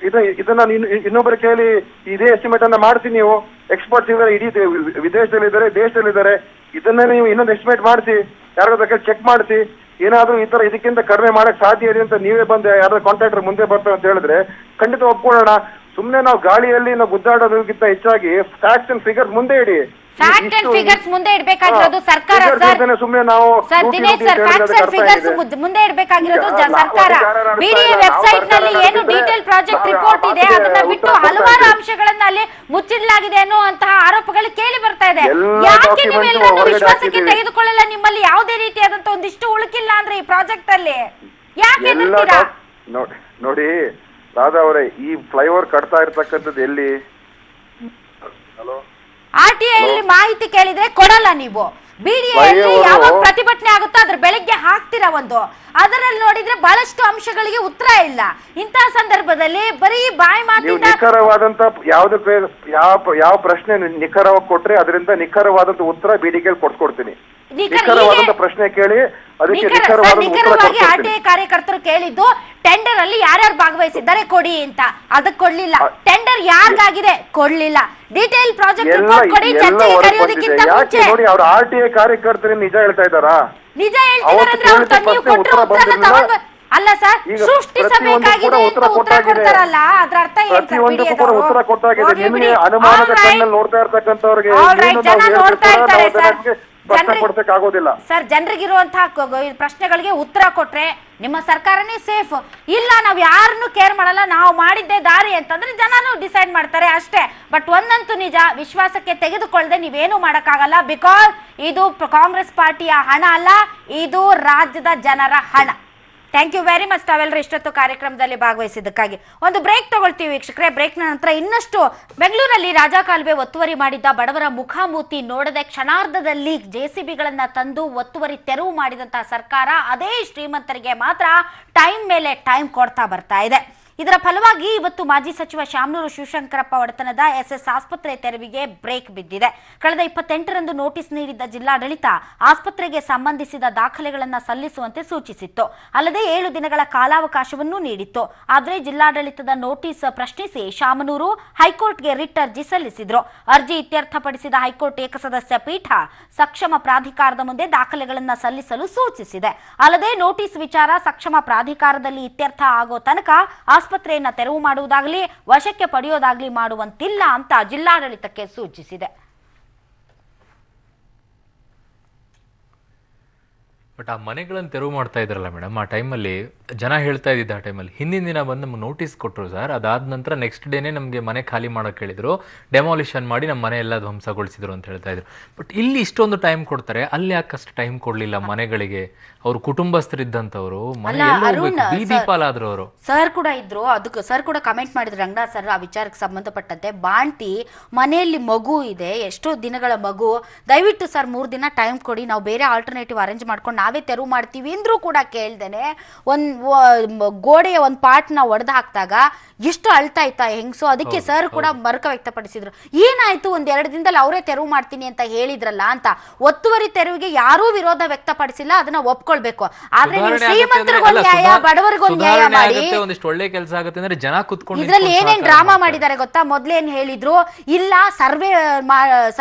ಇದನ್ನ ಇನ್ನೊಬ್ಬರ ಕೈಲಿ ಇದೇ ಎಸ್ಟಿಮೇಟ್ ಅನ್ನ ಮಾಡಿಸಿ. ನೀವು ಎಕ್ಸ್ಪರ್ಟ್ಸ್ ಇದ್ದಾರೆ, ಇಡೀ ವಿದೇಶದಲ್ಲಿದ್ದಾರೆ, ದೇಶದಲ್ಲಿದ್ದಾರೆ, ಇದನ್ನೇ ನೀವು ಇನ್ನೊಂದು ಎಸ್ಟಿಮೇಟ್ ಮಾಡಿಸಿ, ಯಾರಾದ್ರೂ ಕೈಲಿ ಚೆಕ್ ಮಾಡಿಸಿ. ಏನಾದ್ರೂ ಈ ತರ ಇದಕ್ಕಿಂತ ಕಡಿಮೆ ಮಾಡಕ್ ಸಾಧ್ಯ ಇದೆ ಅಂತ ನೀವೇ ಬಂದು ಯಾರಾದ್ರೂ ಕಾಂಟ್ರಾಕ್ಟರ್ ಮುಂದೆ ಬರ್ತಾರೆ ಅಂತ ಹೇಳಿದ್ರೆ ಖಂಡಿತ ಒಪ್ಕೊಳ್ಳೋಣ. ಸುಮ್ನೆ ನಾವು ಗಾಳಿಯಲ್ಲಿ ನಾವು ಗುದ್ದಾಡೋದಕ್ಕಿಂತ ಹೆಚ್ಚಾಗಿ ಫ್ಯಾಕ್ಟ್ಸ್ ಅಂಡ್ ಫಿಗರ್ಸ್ ಮುಂದೆ ಇಡಿ. ಫ್ಯಾಕ್ಟ್ ಅಂಡ್ ಫಿಗರ್ಸ್ ಮುಂದೆ ಇಡಬೇಕಾಗಿರೋದು ಸರ್ಕಾರ ಸರ್. ಸುಮ್ಮನೆ ನಾವು Dinesh sir, facts and figures ಮುಂದೆ ಇಡಬೇಕಾಗಿರೋದು ಸರ್ಕಾರ. BDA ವೆಬ್ಸೈಟ್ ನಲ್ಲಿ ಏನು ಡೀಟೇಲ್ ಪ್ರಾಜೆಕ್ಟ್ ರಿಪೋರ್ಟ್ ಇದೆ ಅದನ್ನ ಬಿಟ್ಟು ಹಲವಾರು ಅಂಶಗಳನ್ನ ಅಲ್ಲಿ ಮುಚ್ಚಿಡಲಾಗಿದೆ ಅನ್ನುವಂತಹ ಆರೋಪಗಳು ಕೇಳಿ ಬರ್ತಾ ಇದೆ. ಯಾಕೆ ನೀವೆಲ್ಲರನ್ನು ವಿಶ್ವಾಸಕ್ಕೆ ತೆಗೆದುಕೊಳ್ಳಲ್ಲ? ನಿಮ್ಮಲ್ಲಿ ಯಾವುದೇ ರೀತಿಯಾದಂತ ಒಂದಿಷ್ಟು ಉಳುಕಿಲ್ಲ ಅಂದ್ರೆ ಈ ಪ್ರಾಜೆಕ್ಟ್ ಅಲ್ಲಿ ಯಾಕೆ ಎದುರ್ತೀರಾ? ನೋಡಿ ರಾಧಾ ಅವರೇ, ಈ ಫ್ಲೈಓವರ್ ಕಟ್ತಾ ಇರ್ತಕ್ಕಂಥದ್ದು ಎಲ್ಲಿ? RTI ಮಾಹಿತಿ ಕೇಳಿದ್ರೆ ಕೊಡಲ್ಲ ನೀವು. BDA ಯಾವಾಗ ಪ್ರತಿಭಟನೆ ಆಗುತ್ತೋ ಅದ್ರ ಬೆಳಗ್ಗೆ ಹಾಕ್ತೀರಾ ಒಂದು, ಅದರಲ್ಲಿ ನೋಡಿದ್ರೆ ಬಹಳಷ್ಟು ಅಂಶಗಳಿಗೆ ಉತ್ತರ ಇಲ್ಲ. ಇಂತಹ ಸಂದರ್ಭದಲ್ಲಿ ಬರೀ ಬಾಯಿ ಮಾತಿಂದ ನಿಖರವಾದಂತ ಯಾವ ಪ್ರಶ್ನೆ ನಿಖರವಾಗಿ ಕೊಟ್ರೆ ಅದರಿಂದ ನಿಖರವಾದಂತ ಉತ್ತರ BDA ಕೊಡ್ತೀನಿ. ನಿಖರವಾದಂತ ಪ್ರಶ್ನೆ ಕೇಳಿ ಅದಕ್ಕೆ ನಿಖರವಾಗಿ RTI ಕಾರ್ಯಕರ್ತರು ಕೇಳಿದ್ದು ಟೆಂಡರ್ ಅಲ್ಲಿ ಯಾರ್ಯಾರು ಭಾಗವಹಿಸಿದ್ದಾರೆ ಕೊಡಿ ಅಂತ. ಅದಕ್ಕೆ ಕೊಡ್ಲಿಲ್ಲ. ಟೆಂಡರ್ ಯಾರಿಗಾಗಿದೆ ಕೊಡ್ಲಿಲ್ಲ. ಡೀಟೇಲ್ ಪ್ರಾಜೆಕ್ಟ್ ರಿಪೋರ್ಟ್ ಕೊಡಿ, ಚರ್ಚೆಗೆ ಕರೆಯೋದಕ್ಕಿಂತ ಮುಂಚೆ. ನೋಡಿ, ಅವ್ರ RTI ಕಾರ್ಯಕರ್ತರು ನಿಜ ಹೇಳ್ತಾ ಇದ್ದಾರಾ? ನಿಜ ಹೇಳ್ತಿದ್ದಾರೆ ಅಂದ್ರೆ ಅವ್ರು ನೀವು ಕೊಟ್ಟರು ಉತ್ತರನ ತಗೊಂಡು ಅಲ್ಲ ಸರ್, ಸೃಷ್ಟಿಸಬೇಕಾಗಿದೆ ಅಂತ ಉತ್ತರ ಕೊಡ್ತಾರಲ್ಲ, ಅದ್ರ ಅರ್ಥ ಏನು ಸರ್? ಉತ್ತರ ಕೊಟ್ಟಾಗಿದೆ. ನಿಮಗೆ ಅನುಮಾನದ ಕಣ್ಣಲ್ಲಿ ನೋಡ್ತಾ ಇರ್ತಕ್ಕಂಥವ್ರಿಗೆ ಜನ ನೋಡ್ತಾ ಇರ್ತಾರೆ ಸರ್. ಸ್ಪಷ್ಟಪಡಿಸಕ್ ಆಗೋದಿಲ್ಲ. ಸರ್, ಜನರಿಗಿರುವಂತಹ ಪ್ರಶ್ನೆಗಳಿಗೆ ಉತ್ತರ ಕೊಟ್ರೆ ನಿಮ್ಮ ಸರ್ಕಾರನೇ ಸೇಫ್. ಇಲ್ಲ ನಾವು ಯಾರನ್ನು ಕೇರ್ ಮಾಡಲ್ಲ, ನಾವು ಮಾಡಿದ್ದೇ ದಾರಿ ಅಂತಂದ್ರೆ ಜನನು ಡಿಸೈಡ್ ಮಾಡ್ತಾರೆ ಅಷ್ಟೇ. ಬಟ್ ಒಂದಂತೂ ನಿಜ, ವಿಶ್ವಾಸಕ್ಕೆ ತೆಗೆದುಕೊಳ್ಳದೆ ನೀವೇನು ಮಾಡಕ್ಕಾಗಲ್ಲ. ಬಿಕಾಸ್ ಇದು ಕಾಂಗ್ರೆಸ್ ಪಾರ್ಟಿಯ ಹಣ ಅಲ್ಲ, ಇದು ರಾಜ್ಯದ ಜನರ ಹಣ. ಥ್ಯಾಂಕ್ ಯು ವೆರಿ ಮಚ್ ತಾವೆಲ್ಲರೂ ಇಷ್ಟೊತ್ತು ಕಾರ್ಯಕ್ರಮದಲ್ಲಿ ಭಾಗವಹಿಸಿದ್ದಕ್ಕಾಗಿ. ಒಂದು ಬ್ರೇಕ್ ತಗೊಳ್ತೀವಿ ವೀಕ್ಷಕರೇ. ಬ್ರೇಕ್ನ ನಂತರ ಇನ್ನಷ್ಟು ಬೆಂಗಳೂರಲ್ಲಿ ರಾಜಕಾಲುವೆ ಒತ್ತುವರಿ ಮಾಡಿದ್ದ ಬಡವರ ಮುಖಾಮೂತಿ ನೋಡದೆ ಕ್ಷಣಾರ್ಧದಲ್ಲಿ JCBಗಳನ್ನ ತಂದು ಒತ್ತುವರಿ ತೆರವು ಮಾಡಿದಂತಹ ಸರ್ಕಾರ ಅದೇ ಶ್ರೀಮಂತರಿಗೆ ಮಾತ್ರ ಟೈಮ್ ಮೇಲೆ ಟೈಮ್ ಕೊಡ್ತಾ ಬರ್ತಾ ಇದೆ. ಇದರ ಫಲವಾಗಿ ಇವತ್ತು ಮಾಜಿ ಸಚಿವ ಶಾಮನೂರು ಶಿವಶಂಕರಪ್ಪ ಒಡೆತನದ SS ಆಸ್ಪತ್ರೆ ತೆರವಿಗೆ ಬ್ರೇಕ್ ಬಿದ್ದಿದೆ. ಕಳೆದ 28ರಂದು ನೋಟಿಸ್ ನೀಡಿದ್ದ ಜಿಲ್ಲಾಡಳಿತ ಆಸ್ಪತ್ರೆಗೆ ಸಂಬಂಧಿಸಿದ ದಾಖಲೆಗಳನ್ನು ಸಲ್ಲಿಸುವಂತೆ ಸೂಚಿಸಿತ್ತು. ಅಲ್ಲದೆ 7 ದಿನಗಳ ಕಾಲಾವಕಾಶವನ್ನೂ ನೀಡಿತ್ತು. ಆದರೆ ಜಿಲ್ಲಾಡಳಿತದ ನೋಟಿಸ್ ಪ್ರಶ್ನಿಸಿ ಶಾಮನೂರು ಹೈಕೋರ್ಟ್ಗೆ ರಿಟ್ ಅರ್ಜಿ ಸಲ್ಲಿಸಿದ್ರು. ಅರ್ಜಿ ಇತ್ಯರ್ಥಪಡಿಸಿದ ಹೈಕೋರ್ಟ್ ಏಕಸದಸ್ಯ ಪೀಠ ಸಕ್ಷಮ ಪ್ರಾಧಿಕಾರದ ಮುಂದೆ ದಾಖಲೆಗಳನ್ನು ಸಲ್ಲಿಸಲು ಸೂಚಿಸಿದೆ. ಅಲ್ಲದೆ ನೋಟಿಸ್ ವಿಚಾರ ಸಕ್ಷಮ ಪ್ರಾಧಿಕಾರದಲ್ಲಿ ಇತ್ಯರ್ಥ ಆಗೋ ತನಕ ಆಸ್ಪತ್ರೆಯನ್ನ ತೆರವು ಮಾಡುವುದಾಗಲಿ ವಶಕ್ಕೆ ಪಡೆಯೋದಾಗಲಿ ಮಾಡುವಂತಿಲ್ಲ ಅಂತ ಜಿಲ್ಲಾಡಳಿತಕ್ಕೆ ಸೂಚಿಸಿದೆ. ಬಟ್ ಆ ಮನೆಗಳನ್ನು ತೆರವು ಮಾಡ್ತಾ ಇದ್ರಲ್ಲ ಮೇಡಮ್, ಆ ಟೈಮಲ್ಲಿ ಜನ ಹೇಳ್ತಾ ಇದ್ದಿದ್ದು, ಆ ಟೈಮಲ್ಲಿ ಹಿಂದಿನ ದಿನ ಬಂದು ನಮ್ಗೆ ನೋಟಿಸ್ ಕೊಟ್ಟರು ಸರ್. ಅದಾದ ನಂತರ ನೆಕ್ಸ್ಟ್ ಡೇನೇ ನಮಗೆ ಮನೆ ಖಾಲಿ ಮಾಡೋಕೆ ಹೇಳಿದ್ರು, ಡೆಮಾಲಿಷನ್ ಮಾಡಿ ನಮ್ಮ ಮನೆ ಎಲ್ಲ ಧ್ವಂಸಗೊಳಿಸಿದ್ರು ಅಂತ ಹೇಳ್ತಾ ಇದ್ರು. ಬಟ್ ಇಲ್ಲಿ ಇಷ್ಟೊಂದು ಟೈಮ್ ಕೊಡ್ತಾರೆ, ಅಲ್ಲಿ ಯಾಕಷ್ಟು ಟೈಮ್ ಕೊಡಲಿಲ್ಲ ಮನೆಗಳಿಗೆ? ಅವ್ರು ಕುಟುಂಬಸ್ಥರಿದ್ದಂಥವ್ರು ಮನೆ ಬೀದಿ ಪಾಲಾದ್ರು ಅವರು. ಸರ್ ಕೂಡ ಇದ್ರು, ಅದಕ್ಕೆ ಸರ್ ಕೂಡ ಕಮೆಂಟ್ ಮಾಡಿದ್ರು ರಂಗನಾಥ್ ಸರ್ ಆ ವಿಚಾರಕ್ಕೆ ಸಂಬಂಧಪಟ್ಟಂತೆ. ಬಾಂಟಿ ಮನೆಯಲ್ಲಿ ಮಗು ಇದೆ, ಎಷ್ಟೋ ದಿನಗಳ ಮಗು, ದಯವಿಟ್ಟು ಸರ್ 3 ದಿನ ಟೈಮ್ ಕೊಡಿ, ನಾವು ಬೇರೆ ಆಲ್ಟರ್ನೇಟಿವ್ ಅರೇಂಜ್ ಮಾಡ್ಕೊಂಡು ನಾವೇ ತೆರವು ಮಾಡ್ತೀವಿ ಅಂದ್ರೂ ಕೂಡ ಕೇಳ್ದೇನೆ ಗೋಡೆಯ ಒಂದು ಪಾರ್ಟ್ನ ಒಡೆದು ಹಾಕಿದಾಗ ಎಷ್ಟು ಅಳ್ತಾ ಇತ್ತಾ ಹೆಂಗ್ಸು. ಅದಕ್ಕೆ ಸರ್ ಕೂಡ ಮರುಕ ವ್ಯಕ್ತಪಡಿಸಿದ್ರು. ಏನಾಯ್ತು, 1-2 ದಿನದಲ್ಲಿ ಅವರೇ ತೆರವು ಮಾಡ್ತೀನಿ ಅಂತ ಹೇಳಿದ್ರಲ್ಲ ಅಂತ. ಒತ್ತುವರಿ ತೆರವಿಗೆ ಯಾರೂ ವಿರೋಧ ವ್ಯಕ್ತಪಡಿಸಿಲ್ಲ, ಅದನ್ನ ಒಪ್ಕೊಳ್ಬೇಕು. ಆದ್ರೆ ನೀವು ಶ್ರೀಮಂತರಿಗೊಂದು ನ್ಯಾಯ, ಬಡವರಿಗೊಂದು ನ್ಯಾಯ ಮಾಡಿ ಒಂದಿಷ್ಟು ಒಳ್ಳೆ ಕೆಲಸ ಆಗುತ್ತೆ ಅಂದ್ರೆ ಜನ ಕುತ್ಕೊಂಡು ಇದ್ರಲ್ಲಿ ಏನೇನ್ ಡ್ರಾಮಾ ಮಾಡಿದ್ದಾರೆ ಗೊತ್ತಾ? ಮೊದ್ಲೇನ್ ಹೇಳಿದ್ರು, ಇಲ್ಲ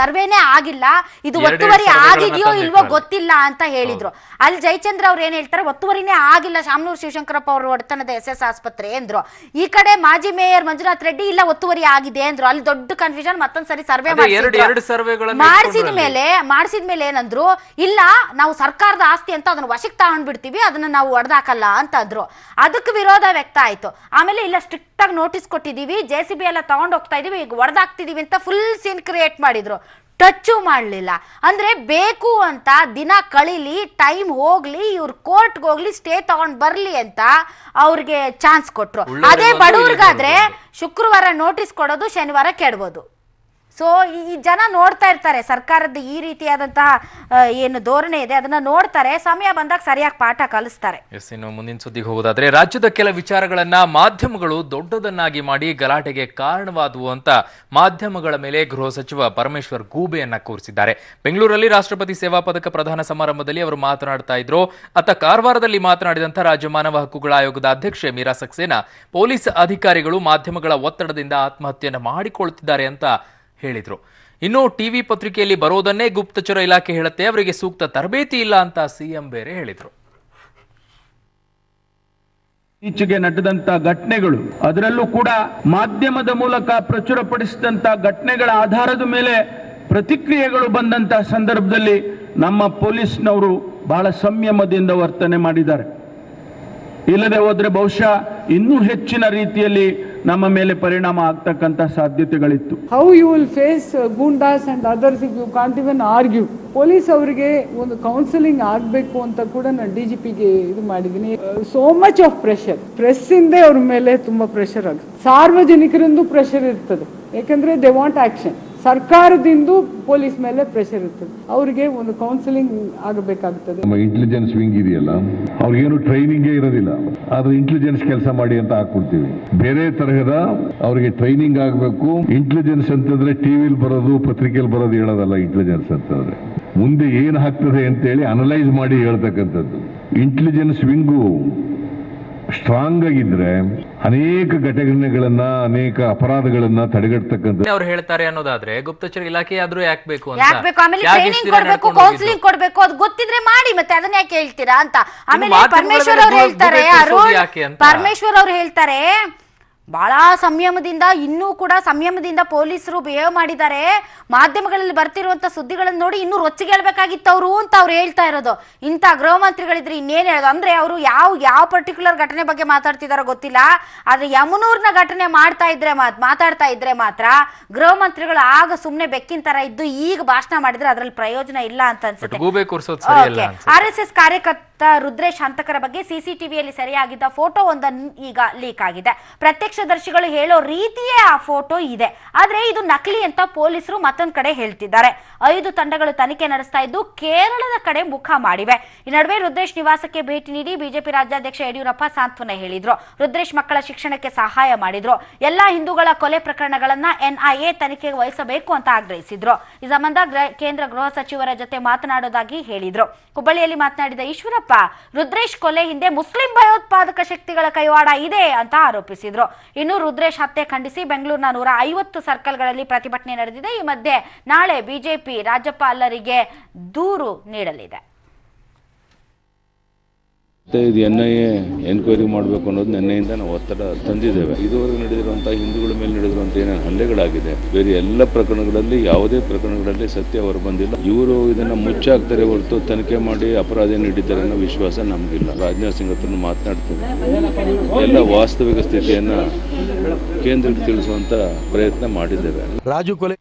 ಸರ್ವೇನೇ ಆಗಿಲ್ಲ, ಇದು ಒತ್ತುವರಿ ಆಗಿದೆಯೋ ಇಲ್ವೋ ಗೊತ್ತಿಲ್ಲ ಅಂತ ಹೇಳಿದ್ರು. ಅಲ್ಲಿ ಜಯಚಂದ್ರ ಅವ್ರು ಏನ್ ಹೇಳ್ತಾರೆ, ಒತ್ತುವರಿನೇ ಆಗಿಲ್ಲ ಶಾಮನೂರು ಶಿವಶಂಕರಪ್ಪ ಅವರು ಒಡೆತನದ SS ಆಸ್ಪತ್ರೆ ಅಂದ್ರು. ಈ ಕಡೆ ಮಾಜಿ ಮೇಯರ್ ಮಂಜುನಾಥ್ ರೆಡ್ಡಿ ಇಲ್ಲ ಒತ್ತುವರಿ ಆಗಿದೆ ಅಂದ್ರು. ಅಲ್ಲಿ ದೊಡ್ಡ ಕನ್ಫ್ಯೂಷನ್. ಮತ್ತೊಂದ್ಸರಿ ಸರ್ವೆ ಮಾಡಿಸಿದ್ಮೇಲೆ ಏನಂದ್ರು, ಇಲ್ಲ ನಾವು ಸರ್ಕಾರದ ಆಸ್ತಿ ಅಂತ ಅದನ್ನ ವಶಕ್ಕೆ ತಗೊಂಡ್ಬಿಡ್ತೀವಿ, ಅದನ್ನ ನಾವು ಒಡೆದಾಕಲ್ಲ ಅಂತ ಅಂದ್ರು. ಅದಕ್ಕೆ ವಿರೋಧ ವ್ಯಕ್ತ ಆಯ್ತು. ಆಮೇಲೆ ಇಲ್ಲ ಸ್ಟ್ರಿಕ್ಟ್ ಆಗಿ ನೋಟಿಸ್ ಕೊಟ್ಟಿದೀವಿ, JCB ಎಲ್ಲ ತಗೊಂಡ್ ಹೋಗ್ತಾ ಇದೀವಿ, ಈಗ ಒಡೆದಾಕ್ತಿದೀವಿ ಅಂತ ಫುಲ್ ಸೀನ್ ಕ್ರಿಯೇಟ್ ಮಾಡಿದ್ರು. ಟಚ್ಚು ಮಾಡಲಿಲ್ಲ. ಅಂದ್ರೆ ಬೇಕು ಅಂತ ದಿನ ಕಳೀಲಿ, ಟೈಮ್ ಹೋಗ್ಲಿ, ಇವ್ರು ಕೋರ್ಟ್ಗೆ ಹೋಗ್ಲಿ, ಸ್ಟೇ ತಗೊಂಡ್ ಬರ್ಲಿ ಅಂತ ಅವ್ರಿಗೆ ಚಾನ್ಸ್ ಕೊಟ್ರು. ಅದೇ ಬಡವ್ರಿಗಾದ್ರೆ ಶುಕ್ರವಾರ ನೋಟಿಸ್ ಕೊಡೋದು, ಶನಿವಾರ ಕೆಡಬೋದು. ಸೊ ಈ ಜನ ನೋಡ್ತಾ ಇರ್ತಾರೆ ಸರ್ಕಾರದ ಈ ರೀತಿಯಾದಂತಹ ಏನು ಧೋರಣೆ ಇದೆ, ಅದನ್ನ ನೋಡ್ತಾರೆ, ಸಮಯ ಬಂದಾಗ ಸರಿಯಾಗಿ ಪಾಠ ಕಲಿಸ್ತಾರೆ. ಇನ್ನು ಮುಂದಿನ ಸುದ್ದಿಗೆ ಹೋಗೋದಾದ್ರೆ, ರಾಜ್ಯದ ಕೆಲ ವಿಚಾರಗಳನ್ನ ಮಾಧ್ಯಮಗಳು ದೊಡ್ಡದನ್ನಾಗಿ ಮಾಡಿ ಗಲಾಟೆಗೆ ಕಾರಣವಾದವು ಅಂತ ಮಾಧ್ಯಮಗಳ ಮೇಲೆ ಗೃಹ ಸಚಿವ ಪರಮೇಶ್ವರ್ ಗೂಬೆಯನ್ನ ಕೂರಿಸಿದ್ದಾರೆ. ಬೆಂಗಳೂರಲ್ಲಿ ರಾಷ್ಟ್ರಪತಿ ಸೇವಾ ಪದಕ ಪ್ರದಾನ ಸಮಾರಂಭದಲ್ಲಿ ಅವರು ಮಾತನಾಡ್ತಾ ಇದ್ರು. ಅತ್ತ ಕಾರವಾರದಲ್ಲಿ ಮಾತನಾಡಿದಂಥ ರಾಜ್ಯ ಮಾನವ ಹಕ್ಕುಗಳ ಆಯೋಗದ ಅಧ್ಯಕ್ಷೆ ಮೀರಾ ಸಕ್ಸೇನಾ, ಪೊಲೀಸ್ ಅಧಿಕಾರಿಗಳು ಮಾಧ್ಯಮಗಳ ಒತ್ತಡದಿಂದ ಆತ್ಮಹತ್ಯೆಯನ್ನು ಮಾಡಿಕೊಳ್ತಿದ್ದಾರೆ ಅಂತ ಹೇಳಿದ್ರು. ಇನ್ನು ಟಿವಿ ಪತ್ರಿಕೆಯಲ್ಲಿ ಬರೋದನ್ನೇ ಗುಪ್ತಚರ ಇಲಾಖೆ ಹೇಳುತ್ತೆ, ಅವರಿಗೆ ಸೂಕ್ತ ತರಬೇತಿ ಇಲ್ಲ ಅಂತ ಸಿಎಂ ಬೇರೆ ಹೇಳಿದ್ರು. ಈಚೆಗೆ ನಡೆದಂತ ಘಟನೆಗಳು, ಅದರಲ್ಲೂ ಕೂಡ ಮಾಧ್ಯಮದ ಮೂಲಕ ಪ್ರಚುರಪಡಿಸಿದಂತ ಘಟನೆಗಳ ಆಧಾರದ ಮೇಲೆ ಪ್ರತಿಕ್ರಿಯೆಗಳು ಬಂದಂತ ಸಂದರ್ಭದಲ್ಲಿ ನಮ್ಮ ಪೊಲೀಸ್ನವರು ಬಹಳ ಸಂಯಮದಿಂದ ವರ್ತನೆ ಮಾಡಿದ್ದಾರೆ. ಇಲ್ಲದೆ ಹೋದ್ರೆ ಬಹುಶಃ ಇನ್ನೂ ಹೆಚ್ಚಿನ ರೀತಿಯಲ್ಲಿ ನಮ್ಮ ಮೇಲೆ ಪರಿಣಾಮ ಆಗ್ತಕ್ಕಂತ ಸಾಧ್ಯತೆಗಳಿತ್ತು. How you will face goondas and others if you can't even argue. Police ಅವರಿಗೆ ಒಂದು ಕೌನ್ಸಿಲಿಂಗ್ ಆಗಬೇಕು ಅಂತ ಕೂಡ ನಾನು DGPಗೆ ಇದು ಮಾಡಿದ್ದೀನಿ. So much of pressure, press ಇಂದೇ ಅವ್ರ ಮೇಲೆ ತುಂಬಾ ಪ್ರೆಷರ್ ಆಗುತ್ತೆ, ಸಾರ್ವಜನಿಕರಿಂದು ಪ್ರೆಷರ್ ಇರ್ತದೆ. ಯಾಕಂದ್ರೆ ದೇ ವಾಂಟ್ ಆಕ್ಷನ್. ಸರ್ಕಾರದಿಂದ ಪೊಲೀಸ್ ಮೇಲೆ ಪ್ರೆಷರ್ ಇರ್ತದೆ, ಅವರಿಗೆ ಒಂದು ಕೌನ್ಸಿಲಿಂಗ್ ಆಗಬೇಕಾಗ್ತದೆ. ನಮ್ಮ ಇಂಟೆಲಿಜೆನ್ಸ್ ವಿಂಗ್ ಇದೆಯಲ್ಲ, ಅವ್ರಿಗೇನು ಟ್ರೈನಿಂಗೇ ಇರೋದಿಲ್ಲ, ಆದ್ರೆ ಇಂಟೆಲಿಜೆನ್ಸ್ ಕೆಲಸ ಮಾಡಿ ಅಂತ ಹಾಕ್ಬಿಡ್ತೀವಿ. ಬೇರೆ ತರಹದ ಅವರಿಗೆ ಟ್ರೈನಿಂಗ್ ಆಗಬೇಕು. ಇಂಟೆಲಿಜೆನ್ಸ್ ಅಂತಂದ್ರೆ ಟಿವಿಲಿ ಬರೋದು, ಪತ್ರಿಕೆಯಲ್ಲಿ ಬರೋದು ಹೇಳೋದಲ್ಲ. ಇಂಟೆಲಿಜೆನ್ಸ್ ಅಂತಂದ್ರೆ ಮುಂದೆ ಏನ್ ಆಗ್ತದೆ ಅಂತೇಳಿ ಅನಲೈಸ್ ಮಾಡಿ ಹೇಳ್ತಕ್ಕಂಥದ್ದು. ಇಂಟೆಲಿಜೆನ್ಸ್ ವಿಂಗು ಸ್ಟ್ರಾಂಗ್ ಆಗಿದ್ರೆ ಅನೇಕ ಘಟನೆಗಳನ್ನ, ಅನೇಕ ಅಪರಾಧಗಳನ್ನ ತಡೆಗಟ್ಟತಕ್ಕಂಥ ಅವ್ರು ಹೇಳ್ತಾರೆ ಅನ್ನೋದಾದ್ರೆ, ಗುಪ್ತಚರ ಇಲಾಖೆ ಆದ್ರೂ ಯಾಕಬೇಕು ಅಂತ, ಆಮೇಲೆ ಟ್ರೈನಿಂಗ್ ಕೊಡಬೇಕು, ಕೌನ್ಸಿಲಿಂಗ್ ಕೊಡಬೇಕು, ಅದು ಗೊತ್ತಿದ್ರೆ ಮಾಡಿ, ಮತ್ತೆ ಅದನ್ನ ಯಾಕೆ ಹೇಳ್ತೀರಾ ಅಂತ. ಆಮೇಲೆ ಪರಮೇಶ್ವರ್ ಅವ್ರು ಹೇಳ್ತಾರೆ, ಬಹಳ ಸಂಯಮದಿಂದ, ಇನ್ನೂ ಕೂಡ ಸಂಯಮದಿಂದ ಪೊಲೀಸರು ಬಿಹೇವ್ ಮಾಡಿದ್ದಾರೆ. ಮಾಧ್ಯಮಗಳಲ್ಲಿ ಬರ್ತಿರುವಂತ ಸುದ್ದಿಗಳನ್ನು ನೋಡಿ ಇನ್ನೂ ರೊಚ್ಚಿಗೇಳ್ಬೇಕಾಗಿತ್ತು ಅವರು ಅಂತ ಅವ್ರು ಹೇಳ್ತಾ ಇರೋದು. ಇಂಥ ಗೃಹ ಮಂತ್ರಿಗಳಿದ್ರೆ ಇನ್ನೇನು ಹೇಳೋದು ಅಂದ್ರೆ, ಅವರು ಯಾವ ಪರ್ಟಿಕ್ಯುಲರ್ ಘಟನೆ ಬಗ್ಗೆ ಮಾತಾಡ್ತಿದಾರೋ ಗೊತ್ತಿಲ್ಲ, ಆದ್ರೆ ಯಮುನೂರ್ನ ಘಟನೆ ಮಾತಾಡ್ತಾ ಇದ್ರೆ ಮಾತ್ರ ಗೃಹ ಮಂತ್ರಿಗಳು ಆಗ ಸುಮ್ನೆ ಬೆಕ್ಕಿನ ತರ ಇದ್ದು ಈಗ ಭಾಷಣ ಮಾಡಿದ್ರೆ ಅದ್ರಲ್ಲಿ ಪ್ರಯೋಜನ ಇಲ್ಲ ಅಂತ ಅನ್ಸುತ್ತೆ. RSS ಕಾರ್ಯಕರ್ತ ರುದ್ರೇಶ್ ಹಂತಕರ ಬಗ್ಗೆ CCTVಯಲ್ಲಿ ಸೆರೆಯಾಗಿದ್ದ ಫೋಟೋ ಒಂದನ್ನು ಈಗ ಲೀಕ್ ಆಗಿದೆ. ಪ್ರತ್ಯಕ್ಷದರ್ಶಿಗಳು ಹೇಳೋ ರೀತಿಯೇ ಆ ಫೋಟೋ ಇದೆ, ಆದ್ರೆ ಇದು ನಕಲಿ ಅಂತ ಪೊಲೀಸರು ಮತ್ತೊಂದು ಕಡೆ ಹೇಳ್ತಿದ್ದಾರೆ. 5 ತಂಡಗಳು ತನಿಖೆ ನಡೆಸ್ತಾ ಇದ್ದು ಕೇರಳದ ಕಡೆ ಮುಖ ಮಾಡಿವೆ. ಈ ನಡುವೆ ರುದ್ರೇಶ್ ನಿವಾಸಕ್ಕೆ ಭೇಟಿ ನೀಡಿ ಬಿಜೆಪಿ ರಾಜ್ಯಾಧ್ಯಕ್ಷ ಯಡಿಯೂರಪ್ಪ ಸಾಂತ್ವನ ಹೇಳಿದ್ರು. ರುದ್ರೇಶ್ ಮಕ್ಕಳ ಶಿಕ್ಷಣಕ್ಕೆ ಸಹಾಯ ಮಾಡಿದ್ರು. ಎಲ್ಲಾ ಹಿಂದೂಗಳ ಕೊಲೆ ಪ್ರಕರಣಗಳನ್ನ NIA ತನಿಖೆಗೆ ವಹಿಸಬೇಕು ಅಂತ ಆಗ್ರಹಿಸಿದ್ರು. ಈ ಸಂಬಂಧ ಕೇಂದ್ರ ಗೃಹ ಸಚಿವರ ಜೊತೆ ಮಾತನಾಡೋದಾಗಿ ಹೇಳಿದ್ರು. ಹುಬ್ಬಳ್ಳಿಯಲ್ಲಿ ಮಾತನಾಡಿದ ಈಶ್ವರಪ್ಪ, ರುದ್ರೇಶ್ ಕೊಲೆ ಹಿಂದೆ ಮುಸ್ಲಿಂ ಭಯೋತ್ಪಾದಕ ಶಕ್ತಿಗಳ ಕೈವಾಡ ಇದೆ ಅಂತ ಆರೋಪಿಸಿದ್ರು. ಇನ್ನು ರುದ್ರೇಶ್ ಹತ್ಯೆ ಖಂಡಿಸಿ ಬೆಂಗಳೂರಿನ 150 ಸರ್ಕಲ್ಗಳಲ್ಲಿ ಪ್ರತಿಭಟನೆ ನಡೆದಿದೆ. ಈ ಮಧ್ಯೆ ನಾಳೆ ಬಿಜೆಪಿ ರಾಜ್ಯಪಾಲರಿಗೆ ದೂರು ನೀಡಲಿದೆ. ಇದು NIA ಎನ್ಕ್ವೈರಿ ಮಾಡಬೇಕು ಅನ್ನೋದು ನಿನ್ನೆಯಿಂದ ನಾವು ಒತ್ತಡ ತಂದಿದ್ದೇವೆ. ಇದುವರೆಗೂ ನಡೆದಿರುವಂತಹ ಹಿಂದೂಗಳ ಮೇಲೆ ನಡೆದಿರುವಂತಹ ಏನೇನು ಹಲ್ಲೆಗಳಾಗಿದೆ, ಬೇರೆ ಎಲ್ಲ ಪ್ರಕರಣಗಳಲ್ಲಿ ಯಾವುದೇ ಪ್ರಕರಣಗಳಲ್ಲಿ ಸತ್ಯ ಹೊರ ಬಂದಿಲ್ಲ. ಇವರು ಇದನ್ನ ಮುಚ್ಚಾಕ್ತಾರೆ ಹೊರತು ತನಿಖೆ ಮಾಡಿ ಅಪರಾಧ ನೀಡಿದ್ದಾರೆ ಅನ್ನೋ ವಿಶ್ವಾಸ ನಮಗಿಲ್ಲ. ರಾಜನಾಥ್ ಸಿಂಗ್ ಹತ್ರ ಮಾತನಾಡ್ತೇವೆ, ಎಲ್ಲ ವಾಸ್ತವಿಕ ಸ್ಥಿತಿಯನ್ನ ಕೇಂದ್ರಕ್ಕೆ ತಿಳಿಸುವಂತ ಪ್ರಯತ್ನ ಮಾಡಿದ್ದೇವೆ. ರಾಜು ಕೊಲೆ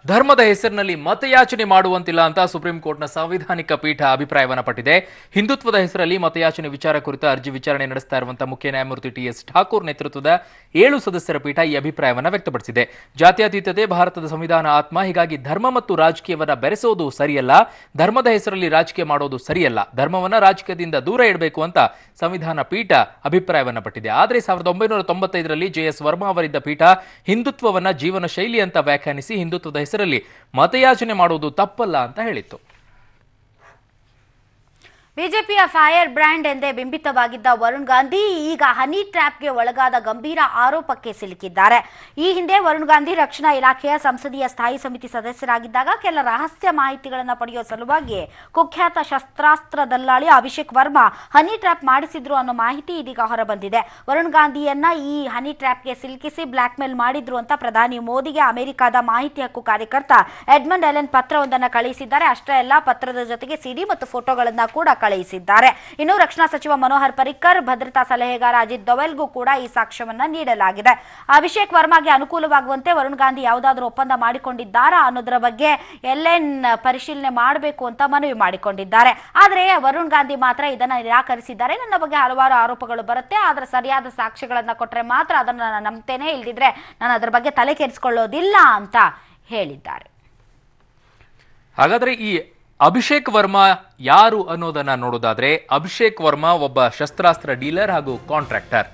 ಧರ್ಮದ ಹೆಸರಿನಲ್ಲಿ ಮತಯಾಚನೆ ಮಾಡುವಂತಿಲ್ಲ ಅಂತ ಸುಪ್ರೀಂ ಕೋರ್ಟ್ನ ಸಾಂವಿಧಾನಿಕ ಪೀಠ ಅಭಿಪ್ರಾಯವನ್ನ ಪಟ್ಟಿದೆ. ಹಿಂದುತ್ವದ ಹೆಸರಲ್ಲಿ ಮತಯಾಚನೆ ವಿಚಾರ ಕುರಿತ ಅರ್ಜಿ ವಿಚಾರಣೆ ನಡೆಸ್ತಾ ಇರುವಂತಹ ಮುಖ್ಯ ನ್ಯಾಯಮೂರ್ತಿ TS ಠಾಕೂರ್ ನೇತೃತ್ವದ 7 ಸದಸ್ಯರ ಪೀಠ ಈ ಅಭಿಪ್ರಾಯವನ್ನ ವ್ಯಕ್ತಪಡಿಸಿದೆ. ಜಾತ್ಯತೀತತೆ ಭಾರತದ ಸಂವಿಧಾನ ಆತ್ಮ, ಹೀಗಾಗಿ ಧರ್ಮ ಮತ್ತು ರಾಜಕೀಯವನ್ನ ಬೆರೆಸೋದು ಸರಿಯಲ್ಲ, ಧರ್ಮದ ಹೆಸರಲ್ಲಿ ರಾಜಕೀಯ ಮಾಡೋದು ಸರಿಯಲ್ಲ, ಧರ್ಮವನ್ನ ರಾಜಕೀಯದಿಂದ ದೂರ ಇಡಬೇಕು ಅಂತ ಸಂವಿಧಾನ ಪೀಠ ಅಭಿಪ್ರಾಯವನ್ನ ಪಟ್ಟಿದೆ. ಆದರೆ 1995ರಲ್ಲಿ JS ವರ್ಮಾ ಅವರಿದ್ದ ಪೀಠ ಹಿಂದುತ್ವವನ್ನ ಜೀವನ ಶೈಲಿ ಅಂತ ವ್ಯಾಖ್ಯಾನಿಸಿ ಹಿಂದುತ್ವದ ಹೆಸರಲ್ಲಿ ಮತಯಾಚನೆ ಮಾಡುವುದು ತಪ್ಪಲ್ಲ ಅಂತ ಹೇಳಿತ್ತು. ಬಿಜೆಪಿಯ ಫೈರ್ ಬ್ರ್ಯಾಂಡ್ ಎಂದೇ ಬಿಂಬಿತವಾಗಿದ್ದ ವರುಣ್ ಗಾಂಧಿ ಈಗ ಹನಿ ಟ್ರ್ಯಾಪ್ಗೆ ಒಳಗಾದ ಗಂಭೀರ ಆರೋಪಕ್ಕೆ ಸಿಲುಕಿದ್ದಾರೆ. ಈ ಹಿಂದೆ ವರುಣ್ ಗಾಂಧಿ ರಕ್ಷಣಾ ಇಲಾಖೆಯ ಸಂಸದೀಯ ಸ್ಥಾಯಿ ಸಮಿತಿ ಸದಸ್ಯರಾಗಿದ್ದಾಗ ಕೆಲ ರಹಸ್ಯ ಮಾಹಿತಿಗಳನ್ನು ಪಡೆಯುವ ಸಲುವಾಗಿ ಕುಖ್ಯಾತ ಶಸ್ತ್ರಾಸ್ತ್ರ ದಲ್ಲಾಳಿ ಅಭಿಷೇಕ್ ವರ್ಮಾ ಹನಿ ಟ್ರ್ಯಾಪ್ ಮಾಡಿಸಿದ್ರು ಅನ್ನೋ ಮಾಹಿತಿ ಇದೀಗ ಹೊರಬಂದಿದೆ. ವರುಣ್ ಗಾಂಧಿಯನ್ನ ಈ ಹನಿ ಟ್ರ್ಯಾಪ್ಗೆ ಸಿಲುಕಿಸಿ ಬ್ಲಾಕ್ ಮೇಲ್ ಮಾಡಿದ್ರು ಅಂತ ಪ್ರಧಾನಿ ಮೋದಿಗೆ ಅಮೆರಿಕದ ಮಾಹಿತಿ ಹಕ್ಕು ಕಾರ್ಯಕರ್ತ ಎಡ್ಮಂಡ್ ಎಲೆನ್ ಪತ್ರವೊಂದನ್ನು ಕಳುಹಿಸಿದ್ದಾರೆ. ಅಷ್ಟೇ ಅಲ್ಲ, ಪತ್ರದ ಜೊತೆಗೆ CD ಮತ್ತು ಫೋಟೋಗಳನ್ನ ಕೂಡ ಕಳುಹಿಸಿದ್ದಾರೆ. ಇನ್ನು ರಕ್ಷಣಾ ಸಚಿವ ಮನೋಹರ್ ಪರಿಕ್ಕರ್, ಭದ್ರತಾ ಸಲಹೆಗಾರ ಅಜಿತ್ ದೋವಲ್ಗೂ ಕೂಡ ಈ ಸಾಕ್ಷ್ಯವನ್ನ ನೀಡಲಾಗಿದೆ. ಅಭಿಷೇಕ್ ವರ್ಮಾಗೆ ಅನುಕೂಲವಾಗುವಂತೆ ವರುಣ್ ಗಾಂಧಿ ಯಾವುದಾದ್ರೂ ಒಪ್ಪಂದ ಮಾಡಿಕೊಂಡಿದ್ದಾರಾ ಅನ್ನೋದರ ಬಗ್ಗೆ ಎಲ್ಎನ್ ಪರಿಶೀಲನೆ ಮಾಡಬೇಕು ಅಂತ ಮನವಿ ಮಾಡಿಕೊಂಡಿದ್ದಾರೆ. ಆದರೆ ವರುಣ್ ಗಾಂಧಿ ಮಾತ್ರ ಇದನ್ನ ನಿರಾಕರಿಸಿದ್ದಾರೆ. ನನ್ನ ಬಗ್ಗೆ ಹಲವಾರು ಆರೋಪಗಳು ಬರುತ್ತೆ, ಆದ್ರೆ ಸರಿಯಾದ ಸಾಕ್ಷ್ಯಗಳನ್ನ ಕೊಟ್ಟರೆ ಮಾತ್ರ ಅದನ್ನ ನಾನು ನಂಬ್ತೇನೆ, ಇಲ್ದಿದ್ರೆ ನಾನು ಅದರ ಬಗ್ಗೆ ತಲೆ ಕೆಡಿಸಿಕೊಳ್ಳೋದಿಲ್ಲ ಅಂತ ಹೇಳಿದ್ದಾರೆ. ಹಾಗಾದ್ರೆ ಈ ಅಭಿಷೇಕ್ ವರ್ಮಾ ಯಾರು ಅನ್ನೋದನ್ನ ನೋಡೋದಾದ್ರೆ, ಅಭಿಷೇಕ್ ವರ್ಮಾ ಒಬ್ಬ ಶಸ್ತ್ರಾಸ್ತ್ರ ಡೀಲರ್ ಹಾಗೂ ಕಾಂಟ್ರಾಕ್ಟರ್.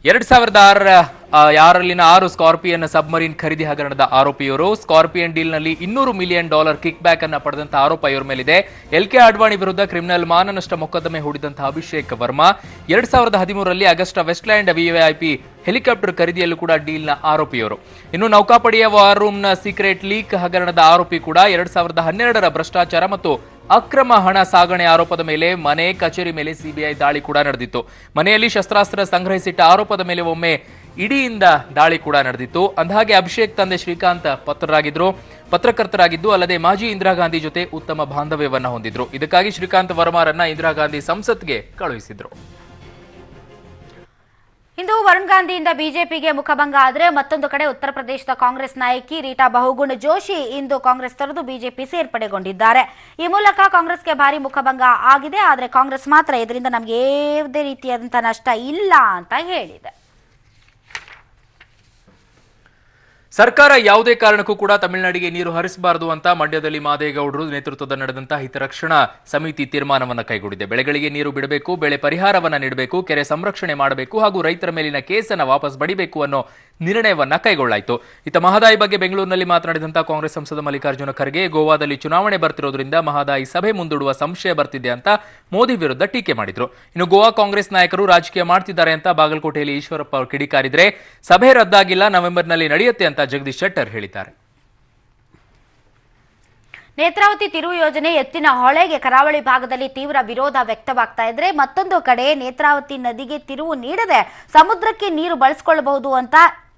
2006ರಲ್ಲಿನ 6 ಸ್ಕಾರ್ಪಿಯನ್ ಸಬ್ಮರೀನ್ ಖರೀದಿ ಹಗರಣದ ಆರೋಪಿಯವರು. ಸ್ಕಾರ್ಪಿಯನ್ ಡೀಲ್ನಲ್ಲಿ $200 ಮಿಲಿಯನ್ ಕಿಕ್ ಬ್ಯಾಕ್ ಅನ್ನ ಪಡೆದಂತಹ ಆರೋಪ ಇವರ ಮೇಲಿದೆ. LK ಅಡ್ವಾಣಿ ವಿರುದ್ಧ ಕ್ರಿಮಿನಲ್ ಮಾನನಷ್ಟ ಮೊಕದ್ದಮೆ ಹೂಡಿದಂತಹ ಅಭಿಷೇಕ್ ವರ್ಮಾ 2013ರಲ್ಲಿ ಅಗಸ್ಟಾ ವೆಸ್ಟ್ಲ್ಯಾಂಡ್ VIP ಹೆಲಿಕಾಪ್ಟರ್ ಖರೀದಿಯಲ್ಲೂ ಕೂಡ ಡೀಲ್ನ ಆರೋಪಿಯವರು. ಇನ್ನು ನೌಕಾಪಡೆಯ ವಾರ್ ರೂಮ್ನ ಸೀಕ್ರೆಟ್ ಲೀಕ್ ಹಗರಣದ ಆರೋಪಿ ಕೂಡ. 2012ರ ಭ್ರಷ್ಟಾಚಾರ ಮತ್ತು ಅಕ್ರಮ ಹಣ ಸಾಗಣೆ ಆರೋಪದ ಮೇಲೆ ಮನೆ ಕಚೇರಿ ಮೇಲೆ CBI ದಾಳಿ ಕೂಡ ನಡೆದಿತ್ತು. ಮನೆಯಲ್ಲಿ ಶಸ್ತ್ರಾಸ್ತ್ರ ಸಂಗ್ರಹಿಸಿಟ್ಟ ಆರೋಪದ ಮೇಲೆ ಒಮ್ಮೆ ಇಡಿಯಿಂದ ದಾಳಿ ಕೂಡ ನಡೆದಿತ್ತು. ಅಂದಹಾಗೆ ಅಭಿಷೇಕ್ ತಂದೆ ಶ್ರೀಕಾಂತ್ ಪತ್ರಕರ್ತರಾಗಿದ್ದು, ಅಲ್ಲದೆ ಮಾಜಿ ಇಂದಿರಾ ಗಾಂಧಿ ಜೊತೆ ಉತ್ತಮ ಬಾಂಧವ್ಯವನ್ನ ಹೊಂದಿದ್ರು. ಇದಕ್ಕಾಗಿ ಶ್ರೀಕಾಂತ್ ವರ್ಮಾರನ್ನ ಇಂದಿರಾ ಗಾಂಧಿ ಸಂಸತ್ಗೆ ಕಳುಹಿಸಿದ್ರು. ಇಂದು ವರುಣ್ ಗಾಂಧಿಯಿಂದ ಬಿಜೆಪಿಗೆ ಮುಖಭಂಗ ಆದರೆ ಮತ್ತೊಂದು ಕಡೆ ಉತ್ತರ ಪ್ರದೇಶದ ಕಾಂಗ್ರೆಸ್ ನಾಯಕಿ ರೀಟಾ ಬಹುಗುಣ ಜೋಶಿ ಇಂದು ಕಾಂಗ್ರೆಸ್ ತೊರೆದು ಬಿಜೆಪಿ ಸೇರ್ಪಡೆಗೊಂಡಿದ್ದಾರೆ. ಈ ಮೂಲಕ ಕಾಂಗ್ರೆಸ್ಗೆ ಭಾರಿ ಮುಖಭಂಗ ಆಗಿದೆ. ಆದರೆ ಕಾಂಗ್ರೆಸ್ ಮಾತ್ರ ಇದರಿಂದ ನಮಗೆ ಯಾವುದೇ ರೀತಿಯಾದಂತಹ ನಷ್ಟ ಇಲ್ಲ ಅಂತ ಹೇಳಿದೆ. ಸರ್ಕಾರ ಯಾವುದೇ ಕಾರಣಕ್ಕೂ ಕೂಡ ತಮಿಳುನಾಡಿಗೆ ನೀರು ಹರಿಸಬಾರದು ಅಂತ ಮಂಡ್ಯದಲ್ಲಿ ಮಾದೇಗೌಡರು ನೇತೃತ್ವದ ನಡೆದಂತಹ ಹಿತರಕ್ಷಣಾ ಸಮಿತಿ ತೀರ್ಮಾನವನ್ನು ಕೈಗೊಂಡಿದೆ. ಬೆಳೆಗಳಿಗೆ ನೀರು ಬಿಡಬೇಕು, ಬೆಳೆ ಪರಿಹಾರವನ್ನ ನೀಡಬೇಕು, ಕೆರೆ ಸಂರಕ್ಷಣೆ ಮಾಡಬೇಕು ಹಾಗೂ ರೈತರ ಮೇಲಿನ ಕೇಸನ್ನು ವಾಪಸ್ ಪಡಿಬೇಕು ಅನ್ನೋ ನಿರ್ಣಯವನ್ನ ಕೈಗೊಳ್ಳಾಯಿತು. ಇತ್ತ ಮಹದಾಯಿ ಬಗ್ಗೆ ಬೆಂಗಳೂರಿನಲ್ಲಿ ಮಾತನಾಡಿದಂತಹ ಕಾಂಗ್ರೆಸ್ ಸಂಸದ ಮಲ್ಲಿಕಾರ್ಜುನ ಖರ್ಗೆ, ಗೋವಾದಲ್ಲಿ ಚುನಾವಣೆ ಬರ್ತಿರೋದ್ರಿಂದ ಮಹದಾಯಿ ಸಭೆ ಮುಂದೂಡುವ ಸಂಶಯ ಬರ್ತಿದೆ ಅಂತ ಮೋದಿ ವಿರುದ್ಧ ಟೀಕೆ ಮಾಡಿದ್ರು. ಇನ್ನು ಗೋವಾ ಕಾಂಗ್ರೆಸ್ ನಾಯಕರು ರಾಜಕೀಯ ಮಾಡ್ತಿದ್ದಾರೆ ಅಂತ ಬಾಗಲಕೋಟೆಯಲ್ಲಿ ಈಶ್ವರಪ್ಪ ಅವರು ಕಿಡಿಕಾರಿದ್ರೆ, ಸಭೆ ರದ್ದಾಗಿಲ್ಲ, ನವೆಂಬರ್ನಲ್ಲಿ ನಡೆಯುತ್ತೆ ಅಂತ ಜಗದೀಶ್ ಶೆಟ್ಟರ್ ಹೇಳಿದ್ದಾರೆ. ನೇತ್ರಾವತಿ ತಿರುವು ಯೋಜನೆ ಎತ್ತಿನ ಹೊಳೆಗೆ ಕರಾವಳಿ ಭಾಗದಲ್ಲಿ ತೀವ್ರ ವಿರೋಧ ವ್ಯಕ್ತವಾಗ್ತಾ ಇದ್ರೆ, ಮತ್ತೊಂದು ಕಡೆ ನೇತ್ರಾವತಿ ನದಿಗೆ ತಿರುವು ನೀಡದೆ ಸಮುದ್ರಕ್ಕೆ ನೀರು ಬಳಸಿಕೊಳ್ಳಬಹುದು ಅಂತ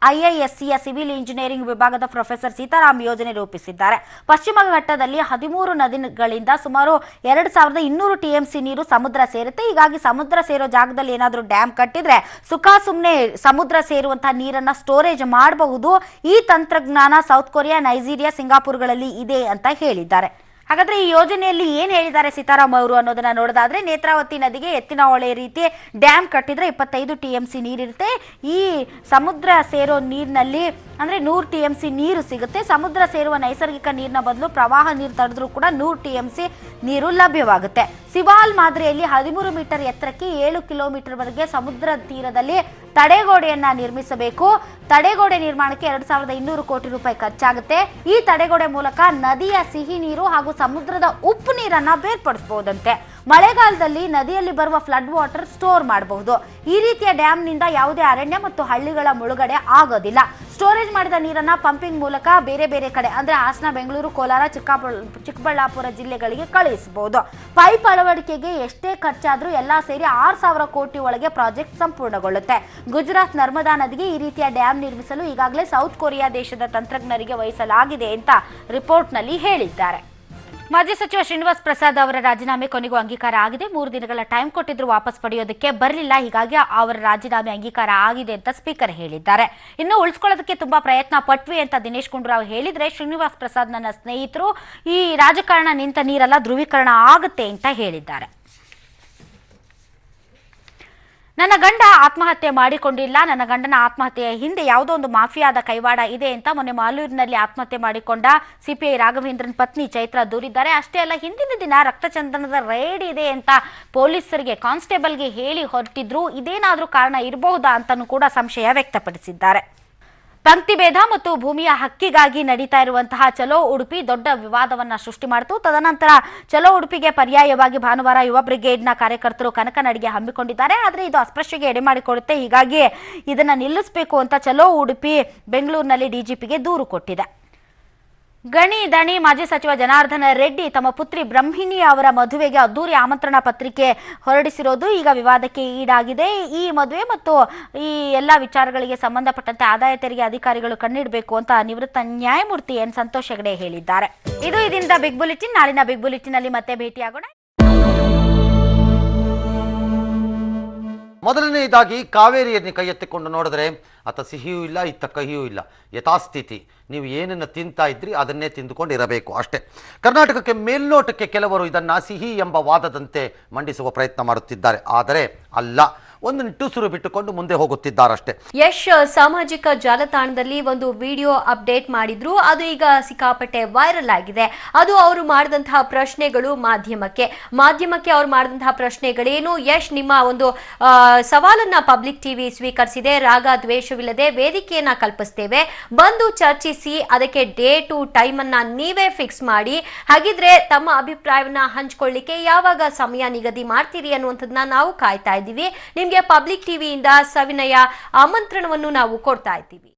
ಐಐಎಸ್ಸಿಯ ಸಿವಿಲ್ ಇಂಜಿನಿಯರಿಂಗ್ ವಿಭಾಗದ ಪ್ರೊಫೆಸರ್ ಸೀತಾರಾಮ್ ಯೋಜನೆ ರೂಪಿಸಿದ್ದಾರೆ. ಪಶ್ಚಿಮ ಘಟ್ಟದಲ್ಲಿ 13 ನದಿಗಳಿಂದ ಸುಮಾರು 2200 ಟಿಎಂಸಿ ನೀರು ಸಮುದ್ರ ಸೇರುತ್ತೆ. ಹೀಗಾಗಿ ಸಮುದ್ರ ಸೇರೋ ಜಾಗದಲ್ಲಿ ಏನಾದರೂ ಡ್ಯಾಮ್ ಕಟ್ಟಿದ್ರೆ ಸುಮ್ಮನೆ ಸಮುದ್ರ ಸೇರುವಂತಹ ನೀರನ್ನ ಸ್ಟೋರೇಜ್ ಮಾಡಬಹುದು. ಈ ತಂತ್ರಜ್ಞಾನ ಸೌತ್ ಕೊರಿಯಾ, ನೈಜೀರಿಯಾ, ಸಿಂಗಾಪುರ್ಗಳಲ್ಲಿ ಇದೆ ಅಂತ ಹೇಳಿದ್ದಾರೆ. ಹಾಗಾದ್ರೆ ಈ ಯೋಜನೆಯಲ್ಲಿ ಏನ್ ಹೇಳಿದ್ದಾರೆ ಸೀತಾರಾಮ್ ಅವರು ಅನ್ನೋದನ್ನ ನೋಡೋದಾದ್ರೆ, ನೇತ್ರಾವತಿ ನದಿಗೆ ಎತ್ತಿನ ಹೊಳೆ ರೀತಿ ಡ್ಯಾಮ್ ಕಟ್ಟಿದ್ರೆ 25 ಟಿಎಂಸಿ ನೀರಿರುತ್ತೆ. ಈ ಸಮುದ್ರ ಸೇರೋ ನೀರಿನಲ್ಲಿ ಅಂದ್ರೆ 100 ಟಿಎಂಸಿ ನೀರು ಸಿಗುತ್ತೆ. ಸಮುದ್ರ ಸೇರುವ ನೈಸರ್ಗಿಕ ನೀರಿನ ಬದಲು ಪ್ರವಾಹ ನೀರು ತಡೆದ್ರೂ ಕೂಡ 100 ಟಿಎಂಸಿ ನೀರು ಲಭ್ಯವಾಗುತ್ತೆ. ಸಿವಾಲ್ ಮಾದರಿಯಲ್ಲಿ 13 ಮೀಟರ್ ಎತ್ತರಕ್ಕೆ 7 ಕಿಲೋಮೀಟರ್ ವರೆಗೆ ಸಮುದ್ರ ತೀರದಲ್ಲಿ ತಡೆಗೋಡೆಯನ್ನ ನಿರ್ಮಿಸಬೇಕು. ತಡೆಗೋಡೆ ನಿರ್ಮಾಣಕ್ಕೆ 2200 ಕೋಟಿ ರೂಪಾಯಿ ಖರ್ಚಾಗುತ್ತೆ. ಈ ತಡೆಗೋಡೆ ಮೂಲಕ ನದಿಯ ಸಿಹಿ ನೀರು ಹಾಗೂ ಸಮುದ್ರದ ಉಪ್ಪು ನೀರನ್ನ ಬೇರ್ಪಡಿಸಬಹುದಂತೆ. ಮಳೆಗಾಲದಲ್ಲಿ ನದಿಯಲ್ಲಿ ಬರುವ ಫ್ಲಡ್ ವಾಟರ್ ಸ್ಟೋರ್ ಮಾಡಬಹುದು. ಈ ರೀತಿಯ ಡ್ಯಾಮ್ನಿಂದ ಯಾವುದೇ ಅರಣ್ಯ ಮತ್ತು ಹಳ್ಳಿಗಳ ಮುಳುಗಡೆ ಆಗೋದಿಲ್ಲ. ಸ್ಟೋರೇಜ್ ಮಾಡಿದ ನೀರನ್ನ ಪಂಪಿಂಗ್ ಮೂಲಕ ಬೇರೆ ಬೇರೆ ಕಡೆ ಅಂದ್ರೆ ಹಾಸನ, ಬೆಂಗಳೂರು, ಕೋಲಾರ, ಚಿಕ್ಕಬಳ್ಳಾಪುರ ಜಿಲ್ಲೆಗಳಿಗೆ ಕಳುಹಿಸಬಹುದು. ಪೈಪ್ ಅಳವಡಿಕೆಗೆ ಎಷ್ಟೇ ಖರ್ಚಾದ್ರೂ ಎಲ್ಲಾ ಸೇರಿ 6000 ಕೋಟಿ ಒಳಗೆ ಪ್ರಾಜೆಕ್ಟ್ ಸಂಪೂರ್ಣಗೊಳ್ಳುತ್ತೆ. ಗುಜರಾತ್ ನರ್ಮದಾ ನದಿಗೆ ಈ ರೀತಿಯ ಡ್ಯಾಮ್ ನಿರ್ಮಿಸಲು ಈಗಾಗಲೇ ಸೌತ್ ಕೊರಿಯಾ ದೇಶದ ತಂತ್ರಜ್ಞರಿಗೆ ವಹಿಸಲಾಗಿದೆ ಅಂತ ರಿಪೋರ್ಟ್ನಲ್ಲಿ ಹೇಳಿದ್ದಾರೆ. ಮಾಜಿ ಸಚಿವ ಶ್ರೀನಿವಾಸ್ ಪ್ರಸಾದ್ ಅವರ ರಾಜೀನಾಮೆ ಕೊನೆಗೂ ಅಂಗೀಕಾರ ಆಗಿದೆ. 3 ದಿನಗಳ ಟೈಮ್ ಕೊಟ್ಟಿದ್ರು ವಾಪಸ್ ಪಡೆಯೋದಕ್ಕೆ ಬರಲಿಲ್ಲ. ಹೀಗಾಗಿ ಅವರ ರಾಜೀನಾಮೆ ಅಂಗೀಕಾರ ಆಗಿದೆ ಅಂತ ಸ್ಪೀಕರ್ ಹೇಳಿದ್ದಾರೆ. ಇನ್ನು ಉಳಿಸ್ಕೊಳ್ಳೋದಕ್ಕೆ ತುಂಬಾ ಪ್ರಯತ್ನ ಪಟ್ವಿ ಅಂತ ದಿನೇಶ್ ಗುಂಡೂರಾವ್ ಹೇಳಿದ್ರೆ, ಶ್ರೀನಿವಾಸ್ ಪ್ರಸಾದ್ ನನ್ನ ಸ್ನೇಹಿತರು, ಈ ರಾಜಕಾರಣ ನಿಂತ ನೀರೆಲ್ಲ ಧ್ರುವೀಕರಣ ಆಗುತ್ತೆ ಅಂತ ಹೇಳಿದ್ದಾರೆ. ನನ್ನ ಗಂಡ ಆತ್ಮಹತ್ಯೆ ಮಾಡಿಕೊಂಡಿಲ್ಲ. ನನ್ನ ಗಂಡನ ಆತ್ಮಹತ್ಯೆಯ ಹಿಂದೆ ಯಾವುದೋ ಒಂದು ಮಾಫಿಯಾದ ಕೈವಾಡ ಇದೆ ಅಂತ ಮೊನ್ನೆ ಮಾಲೂರಿನಲ್ಲಿ ಆತ್ಮಹತ್ಯೆ ಮಾಡಿಕೊಂಡ ಸಿಪಿಐ ರಾಘವೇಂದ್ರನ್ ಪತ್ನಿ ಚೈತ್ರ ದೂರಿದ್ದಾರೆ. ಅಷ್ಟೇ ಅಲ್ಲ, ಹಿಂದಿನ ದಿನ ರಕ್ತಚಂದನದ ರೇಡ್ ಇದೆ ಅಂತ ಪೊಲೀಸರಿಗೆ, ಕಾನ್ಸ್ಟೇಬಲ್ಗೆ ಹೇಳಿ ಹೊರಟಿದ್ರು. ಇದೇನಾದ್ರೂ ಕಾರಣ ಇರಬಹುದಾ ಅಂತನೂ ಕೂಡ ಸಂಶಯ ವ್ಯಕ್ತಪಡಿಸಿದ್ದಾರೆ. ಪಂಕ್ತಿ ಭೇದ ಮತ್ತು ಭೂಮಿಯ ಹಕ್ಕಿಗಾಗಿ ನಡೀತಾ ಇರುವಂತಹ ಚಲೋ ಉಡುಪಿ ದೊಡ್ಡ ವಿವಾದವನ್ನ ಸೃಷ್ಟಿ ಮಾಡಿತು. ತದನಂತರ ಚಲೋ ಉಡುಪಿಗೆ ಪರ್ಯಾಯವಾಗಿ ಭಾನುವಾರ ಯುವ ಬ್ರಿಗೇಡ್ನ ಕಾರ್ಯಕರ್ತರು ಕನಕ ನಡಿಗೆ ಹಮ್ಮಿಕೊಂಡಿದ್ದಾರೆ. ಆದರೆ ಇದು ಅಸ್ಪೃಶ್ಯಗೆ ಎಡೆಮಾಡಿಕೊಡುತ್ತೆ. ಹೀಗಾಗಿ ಇದನ್ನ ನಿಲ್ಲಿಸಬೇಕು ಅಂತ ಚಲೋ ಉಡುಪಿ ಬೆಂಗಳೂರಿನಲ್ಲಿ ಡಿಜಿಪಿಗೆ ದೂರು ಕೊಟ್ಟಿದೆ. ಗಣಿ ದಣಿ ಮಾಜಿ ಸಚಿವ ಜನಾರ್ದನ ರೆಡ್ಡಿ ತಮ್ಮ ಪುತ್ರಿ ಬ್ರಹ್ಮಿಣಿ ಅವರ ಮದುವೆಗೆ ಅದ್ದೂರಿ ಆಮಂತ್ರಣ ಪತ್ರಿಕೆ ಹೊರಡಿಸಿರೋದು ಈಗ ವಿವಾದಕ್ಕೆ ಈಡಾಗಿದೆ. ಈ ಮದುವೆ ಮತ್ತು ಈ ಎಲ್ಲ ವಿಚಾರಗಳಿಗೆ ಸಂಬಂಧಪಟ್ಟಂತೆ ಆದಾಯ ತೆರಿಗೆ ಅಧಿಕಾರಿಗಳು ಕಣ್ಣಿಡಬೇಕು ಅಂತ ನಿವೃತ್ತ ನ್ಯಾಯಮೂರ್ತಿ ಎನ್ ಸಂತೋಷ್ ಹೆಗಡೆ ಹೇಳಿದ್ದಾರೆ. ಇದು ಇದರಿಂದ ಬಿಗ್ ಬುಲೆಟಿನ್. ನಾಳಿನ ಬಿಗ್ ಬುಲೆಟಿನ್ ಅಲ್ಲಿ ಮತ್ತೆ ಭೇಟಿಯಾಗೋಣ. ಮೊದಲನೆಯದಾಗಿ ಕಾವೇರಿಯನ್ನು ಕೈ ಎತ್ತಿಕೊಂಡು ನೋಡಿದ್ರೆ ಅತ್ತ ಸಿಹಿಯೂ ಇಲ್ಲ, ಇತ್ತ ಕಹಿಯೂ ಇಲ್ಲ, ಯಥಾಸ್ಥಿತಿ. ನೀವು ಏನನ್ನು ತಿಂತಾ ಇದ್ರಿ ಅದನ್ನೇ ತಿಂದುಕೊಂಡು ಇರಬೇಕು ಅಷ್ಟೇ. ಕರ್ನಾಟಕಕ್ಕೆ ಮೇಲ್ನೋಟಕ್ಕೆ ಕೆಲವರು ಇದನ್ನು ಸಿಹಿ ಎಂಬ ವಾದದಂತೆ ಮಂಡಿಸುವ ಪ್ರಯತ್ನ ಮಾಡುತ್ತಿದ್ದಾರೆ. ಆದರೆ ಅಲ್ಲ, ಒಂದು ನಿಟ್ಟುಸಿರು ಬಿಟ್ಟುಕೊಂಡು ಮುಂದೆ ಹೋಗುತ್ತಿದ್ದಾರಷ್ಟೇ. ಯಶ್ ಸಾಮಾಜಿಕ ಜಾಲತಾಣದಲ್ಲಿ ಒಂದು ವಿಡಿಯೋ ಅಪ್ಡೇಟ್ ಮಾಡಿದ್ರು. ಅದು ಈಗ ಸಿಕ್ಕಾಪಟ್ಟೆ ವೈರಲ್ ಆಗಿದೆ. ಅದು ಅವರು ಮಾಡಿದಂತಹ ಪ್ರಶ್ನೆಗಳು ಮಾಧ್ಯಮಕ್ಕೆ ಅವ್ರು ಮಾಡಿದಂತಹ ಪ್ರಶ್ನೆಗಳೇನು? ಯಶ್, ನಿಮ್ಮ ಒಂದು ಸವಾಲನ್ನ ಪಬ್ಲಿಕ್ ಟಿವಿ ಸ್ವೀಕರಿಸಿದೆ. ರಾಗ ದ್ವೇಷವಿಲ್ಲದೆ ವೇದಿಕೆಯನ್ನ ಕಲ್ಪಿಸ್ತೇವೆ, ಬಂದು ಚರ್ಚಿಸಿ, ಅದಕ್ಕೆ ಡೇಟು ಟೈಮ್ ಅನ್ನ ನೀವೇ ಫಿಕ್ಸ್ ಮಾಡಿ. ಹಾಗಿದ್ರೆ ತಮ್ಮ ಅಭಿಪ್ರಾಯವನ್ನ ಹಂಚ್ಕೊಳ್ಳಿಕ್ಕೆ ಯಾವಾಗ ಸಮಯ ನಿಗದಿ ಮಾಡ್ತೀರಿ ಅನ್ನುವಂಥದ್ದನ್ನ ನಾವು ಕಾಯ್ತಾ ಇದ್ದೀವಿ. ನಿಮ್ಗೆ ಪಬ್ಲಿಕ್ ಟಿವಿಯಿಂದ ಸವಿನಯ ಆಮಂತ್ರಣವನ್ನು ನಾವು ಕೊಡ್ತಾ ಇದ್ದೀವಿ.